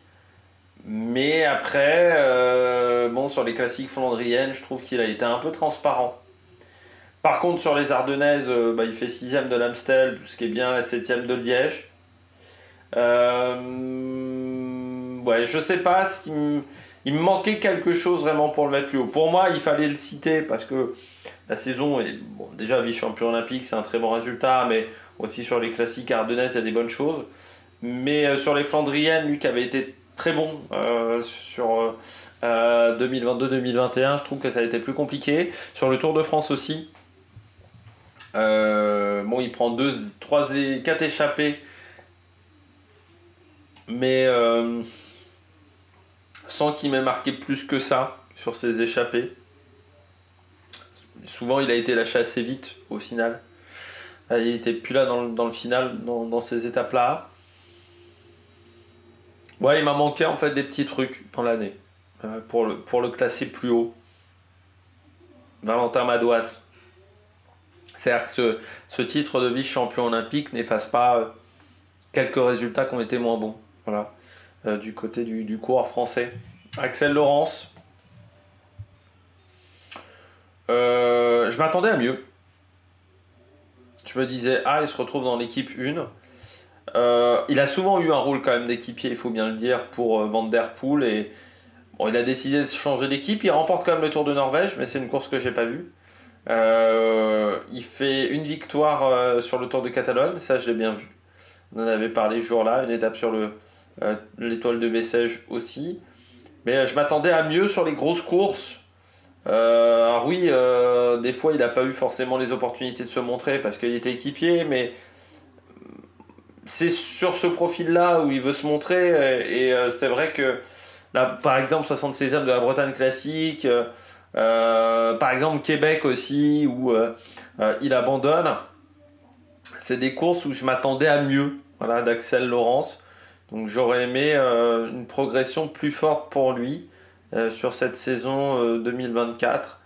Mais après, bon, sur les classiques flandriennes, je trouve qu'il a été un peu transparent. Par contre, sur les Ardennaises, il fait 6ème de l'Amstel, ce qui est bien, 7ème de Liège. Ouais, je sais pas, il me manquait quelque chose vraiment pour le mettre plus haut. Pour moi, il fallait le citer parce que la saison est bon, déjà vice-champion olympique, c'est un très bon résultat, mais aussi sur les classiques ardennaises, il y a des bonnes choses. Mais sur les Flandriennes, lui qui avait été très bon sur 2022-2021, je trouve que ça a été plus compliqué. Sur le Tour de France aussi, bon, il prend 4 échappées, mais sans qu'il m'ait marqué plus que ça sur ses échappées. Souvent, il a été lâché assez vite au final. Il n'était plus là dans le final, dans ces étapes-là. Ouais, il m'a manqué en fait des petits trucs dans l'année pour le classer plus haut. Valentin Madouas. C'est-à-dire que ce titre de vice-champion olympique n'efface pas quelques résultats qui ont été moins bons. Voilà. Du côté du coureur français. Axel Laurence. Je m'attendais à mieux. Je me disais, il se retrouve dans l'équipe 1. Il a souvent eu un rôle quand même d'équipier, il faut bien le dire, pour Van Der Poel. Et bon, il a décidé de changer d'équipe. Il remporte quand même le Tour de Norvège, mais c'est une course que j'ai pas vue. Il fait une victoire sur le Tour de Catalogne, ça je l'ai bien vu. On en avait parlé ce jour-là, une étape sur l'étoile de Bessèges aussi. Mais je m'attendais à mieux sur les grosses courses. Alors oui, des fois il n'a pas eu forcément les opportunités de se montrer parce qu'il était équipier, mais c'est sur ce profil-là où il veut se montrer. Et c'est vrai que là, par exemple, 76e de la Bretagne classique, par exemple Québec aussi, où il abandonne. C'est des courses où je m'attendais à mieux, voilà, d'Axel Laurence. Donc j'aurais aimé une progression plus forte pour lui sur cette saison 2024,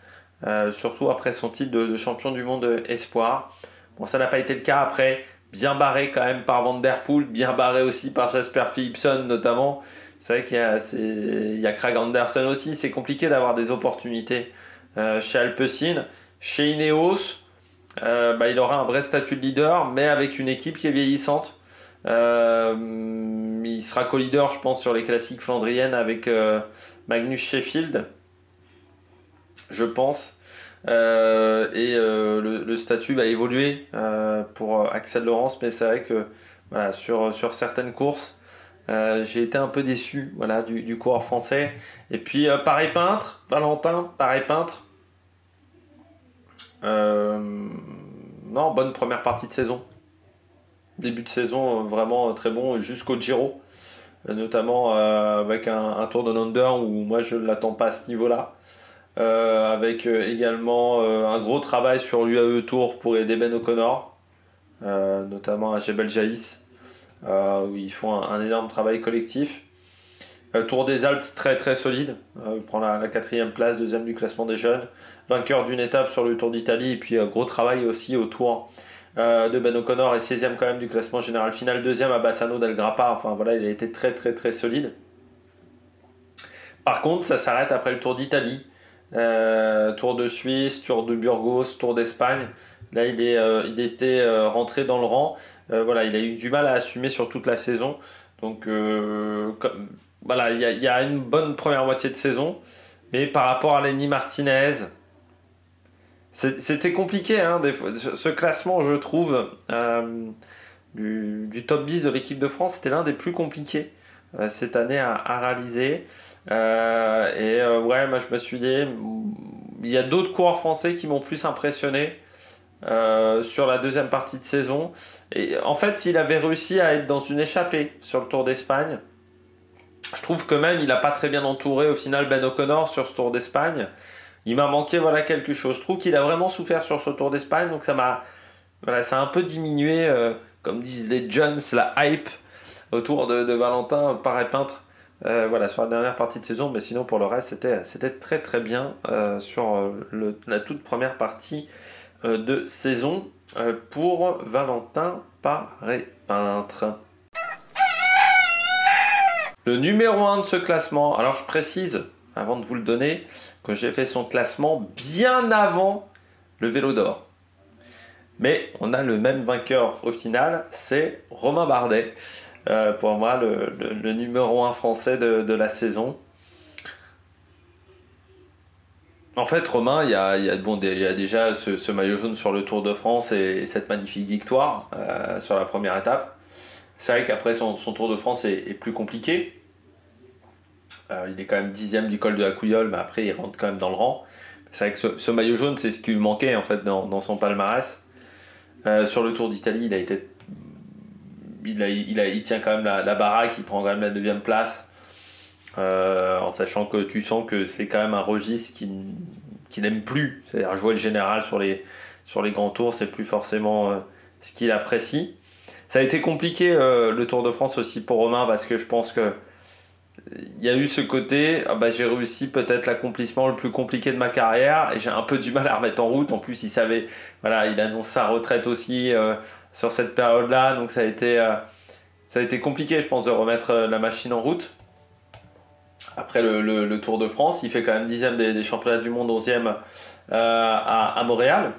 surtout après son titre de champion du monde espoir. Bon, ça n'a pas été le cas après, bien barré quand même par Van Der Poel, bien barré aussi par Jasper Philipsen notamment. C'est vrai qu'il y a Craig Anderson aussi, c'est compliqué d'avoir des opportunités chez Alpecin. Chez Ineos, il aura un vrai statut de leader, mais avec une équipe qui est vieillissante. Il sera co-leader, je pense, sur les classiques flandriennes avec Magnus Sheffield, je pense. Le statut va évoluer pour Axel Laurence, mais c'est vrai que voilà, sur certaines courses, j'ai été un peu déçu, voilà, du coureur français. Et puis pareil peintre, Valentin, pareil peintre. Non, bonne première partie de saison. Début de saison vraiment très bon jusqu'au Giro, notamment avec un Tour de Under où moi je ne l'attends pas à ce niveau-là. Avec également un gros travail sur l'UAE Tour pour aider Ben O'Connor, notamment à Jebel Jaïs, où ils font un énorme travail collectif. Tour des Alpes très très solide, il prend la 4e place, 2e du classement des jeunes, vainqueur d'une étape sur le Tour d'Italie, et puis gros travail aussi au Tour de Ben O'Connor, et 16e quand même du classement général final, 2e à Bassano del Grappa. Enfin voilà, il a été très très très solide. Par contre, ça s'arrête après le Tour d'Italie, Tour de Suisse, Tour de Burgos, Tour d'Espagne. Là il était rentré dans le rang. Voilà, il a eu du mal à assumer sur toute la saison. Donc voilà, il y a une bonne première moitié de saison, mais par rapport à Lenny Martinez, c'était compliqué, hein, des fois. Ce classement, je trouve, du top 10 de l'équipe de France, c'était l'un des plus compliqués cette année à réaliser. Ouais, moi je me suis dit, il y a d'autres coureurs français qui m'ont plus impressionné sur la deuxième partie de saison. Et en fait, s'il avait réussi à être dans une échappée sur le Tour d'Espagne, je trouve que même il n'a pas très bien entouré au final Ben O'Connor sur ce Tour d'Espagne. Il m'a manqué voilà, quelque chose. Je trouve qu'il a vraiment souffert sur ce Tour d'Espagne, donc ça a un peu diminué, comme disent les Jones, la hype autour de Valentin Paré-Peintre. Voilà, sur la dernière partie de saison, mais sinon pour le reste c'était très très bien sur la toute première partie de saison pour Valentin Paré-Peintre. Le numéro 1 de ce classement, alors je précise avant de vous le donner que j'ai fait son classement bien avant le Vélo d'Or, mais on a le même vainqueur au final, c'est Romain Bardet. Pour moi, le numéro 1 français de la saison. En fait, Romain, il y a déjà ce maillot jaune sur le Tour de France et cette magnifique victoire sur la première étape. C'est vrai qu'après, son Tour de France est plus compliqué. Il est quand même 10e du col de la Couillole, mais après, il rentre quand même dans le rang. C'est vrai que ce maillot jaune, c'est ce qui lui manquait en fait, dans son palmarès. Sur le Tour d'Italie, il tient quand même la baraque, il prend quand même la 9e place, en sachant que tu sens que c'est quand même un registre qu'il n'aime plus. C'est-à-dire jouer le général sur les grands tours, c'est plus forcément ce qu'il apprécie. Ça a été compliqué le Tour de France aussi pour Romain, parce que je pense que il y a eu ce côté, j'ai réussi peut-être l'accomplissement le plus compliqué de ma carrière et j'ai un peu du mal à remettre en route. En plus, il savait, voilà, il annonce sa retraite aussi sur cette période-là, donc ça a été compliqué, je pense, de remettre la machine en route. Après le Tour de France, il fait quand même 10e des championnats du monde, 11e à Montréal.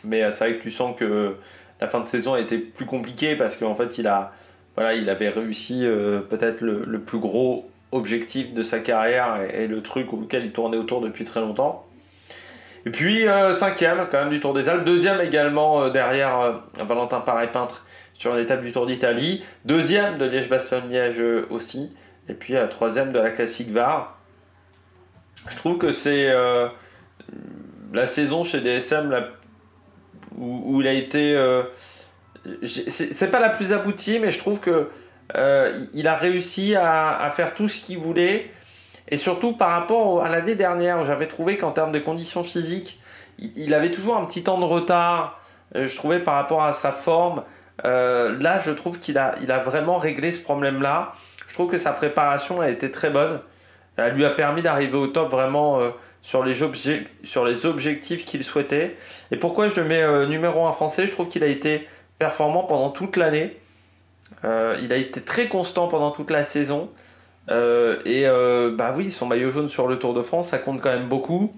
Mais c'est vrai que tu sens que la fin de saison a été plus compliquée parce qu'en fait, il avait réussi peut-être le plus gros objectif de sa carrière et le truc auquel il tournait autour depuis très longtemps. Et puis 5e quand même du Tour des Alpes, 2e également derrière Valentin Paré-Peintre sur une étape du Tour d'Italie, 2e de Liège-Bastogne-Liège aussi, et puis 3e de la Classique VAR. Je trouve que c'est la saison chez DSM où il a été... c'est pas la plus aboutie, mais je trouve que il a réussi à faire tout ce qu'il voulait. Et surtout par rapport à l'année dernière, j'avais trouvé qu'en termes de conditions physiques, il avait toujours un petit temps de retard, je trouvais, par rapport à sa forme. Là, je trouve qu'il a vraiment réglé ce problème-là. Je trouve que sa préparation a été très bonne. Elle lui a permis d'arriver au top vraiment sur les objectifs qu'il souhaitait. Et pourquoi je le mets numéro 1 français? Je trouve qu'il a été performant pendant toute l'année. Il a été très constant pendant toute la saison. Oui, son maillot jaune sur le Tour de France, ça compte quand même beaucoup.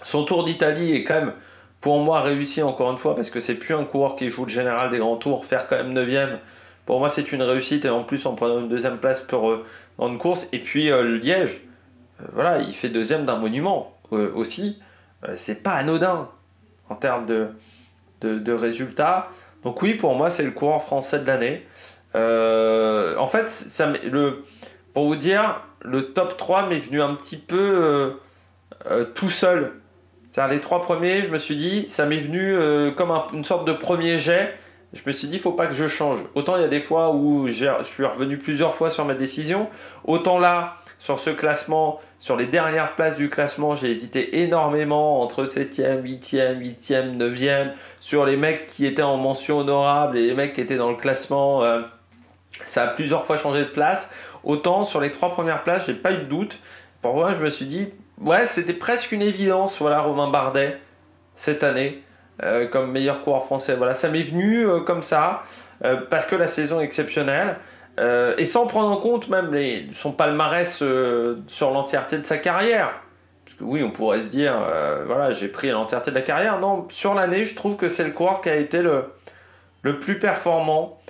Son Tour d'Italie est quand même, pour moi, réussi encore une fois, parce que c'est plus un coureur qui joue le général des grands tours. Faire quand même 9e, pour moi, c'est une réussite. Et en plus, en prenant une 2e place dans une course. Et puis Liège, voilà, il fait 2e d'un monument aussi. C'est pas anodin en termes de résultats. Donc oui, pour moi, c'est le coureur français de l'année. En fait, pour vous dire, le top 3 m'est venu un petit peu tout seul. C'est-à-dire les 3 premiers, je me suis dit, ça m'est venu comme une sorte de premier jet. Je me suis dit, il ne faut pas que je change. Autant il y a des fois où je suis revenu plusieurs fois sur ma décision. Autant là, sur ce classement, sur les dernières places du classement, j'ai hésité énormément entre 7e, 8e, 9e. Sur les mecs qui étaient en mention honorable et les mecs qui étaient dans le classement, ça a plusieurs fois changé de place. Autant sur les 3 premières places, j'ai pas eu de doute. Pour moi, je me suis dit, ouais, c'était presque une évidence, voilà, Romain Bardet, cette année, comme meilleur coureur français. Voilà, ça m'est venu comme ça, parce que la saison est exceptionnelle, et sans prendre en compte même son palmarès sur l'entièreté de sa carrière. Parce que oui, on pourrait se dire, voilà, j'ai pris l'entièreté de la carrière. Non, sur l'année, je trouve que c'est le coureur qui a été le plus performant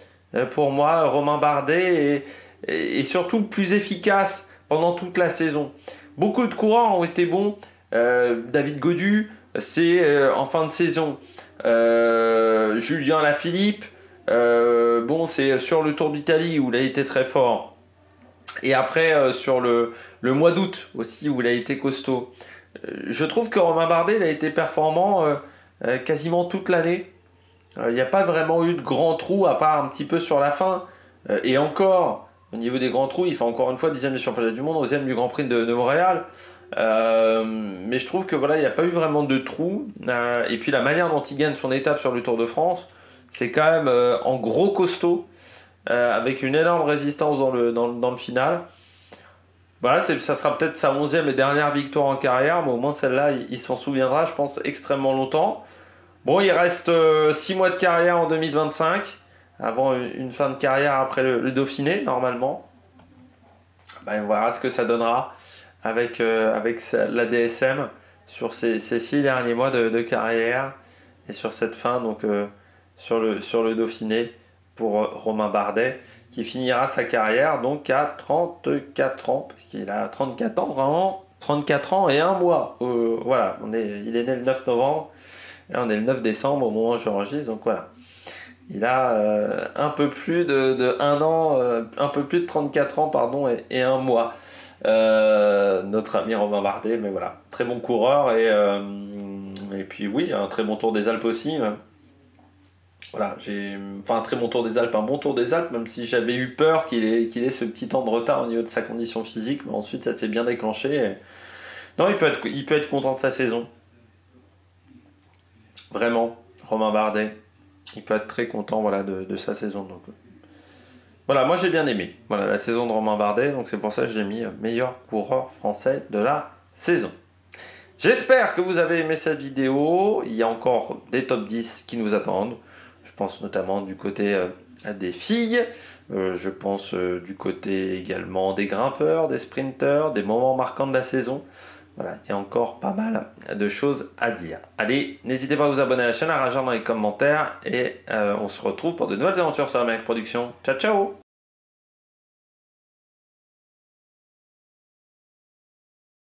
pour moi, Romain Bardet, et surtout le plus efficace pendant toute la saison. Beaucoup de coureurs ont été bons. David Gaudu, c'est en fin de saison. Julien Lafilippe, c'est sur le Tour d'Italie où il a été très fort. Et après, sur le mois d'août aussi, où il a été costaud. Je trouve que Romain Bardet il a été performant quasiment toute l'année. Il n'y a pas vraiment eu de grands trous, à part un petit peu sur la fin. Et encore, au niveau des grands trous, il fait encore une fois 10e des championnats du monde, 11e du Grand Prix de Montréal. Mais je trouve que voilà, il n'y a pas eu vraiment de trous. Et puis la manière dont il gagne son étape sur le Tour de France, c'est quand même en gros costaud, avec une énorme résistance dans le final. Voilà, ça sera peut-être sa 11e et dernière victoire en carrière, mais au moins celle-là, il s'en souviendra, je pense, extrêmement longtemps. Bon, il reste 6 mois de carrière en 2025, avant une fin de carrière après le Dauphiné, normalement. Ben, on verra ce que ça donnera avec la DSM sur ces 6 derniers mois de carrière et sur cette fin, donc sur le Dauphiné pour Romain Bardet, qui finira sa carrière donc à 34 ans, parce qu'il a 34 ans, vraiment 34 ans et un mois. Voilà, il est né le 9 novembre. Là, on est le 9 décembre au moment où j'enregistre, donc voilà. Il a un peu plus de 1 an, un peu plus de 34 ans, pardon, et un mois. Notre ami Romain Bardet, mais voilà, très bon coureur, et puis oui, un très bon Tour des Alpes aussi. Voilà, un très bon Tour des Alpes, un bon Tour des Alpes, même si j'avais eu peur qu'il ait ce petit temps de retard au niveau de sa condition physique, mais ensuite ça s'est bien déclenché. Non, il peut être content de sa saison. Vraiment, Romain Bardet, il peut être très content voilà, de sa saison. Donc, voilà, moi j'ai bien aimé voilà, la saison de Romain Bardet, donc c'est pour ça que je l'ai mis meilleur coureur français de la saison. J'espère que vous avez aimé cette vidéo. Il y a encore des top 10 qui nous attendent. Je pense notamment du côté des filles. Je pense du côté également des grimpeurs, des sprinteurs, des moments marquants de la saison. Voilà, il y a encore pas mal de choses à dire. Allez, n'hésitez pas à vous abonner à la chaîne, à réagir dans les commentaires. Et on se retrouve pour de nouvelles aventures sur Amérique Production. Ciao, ciao!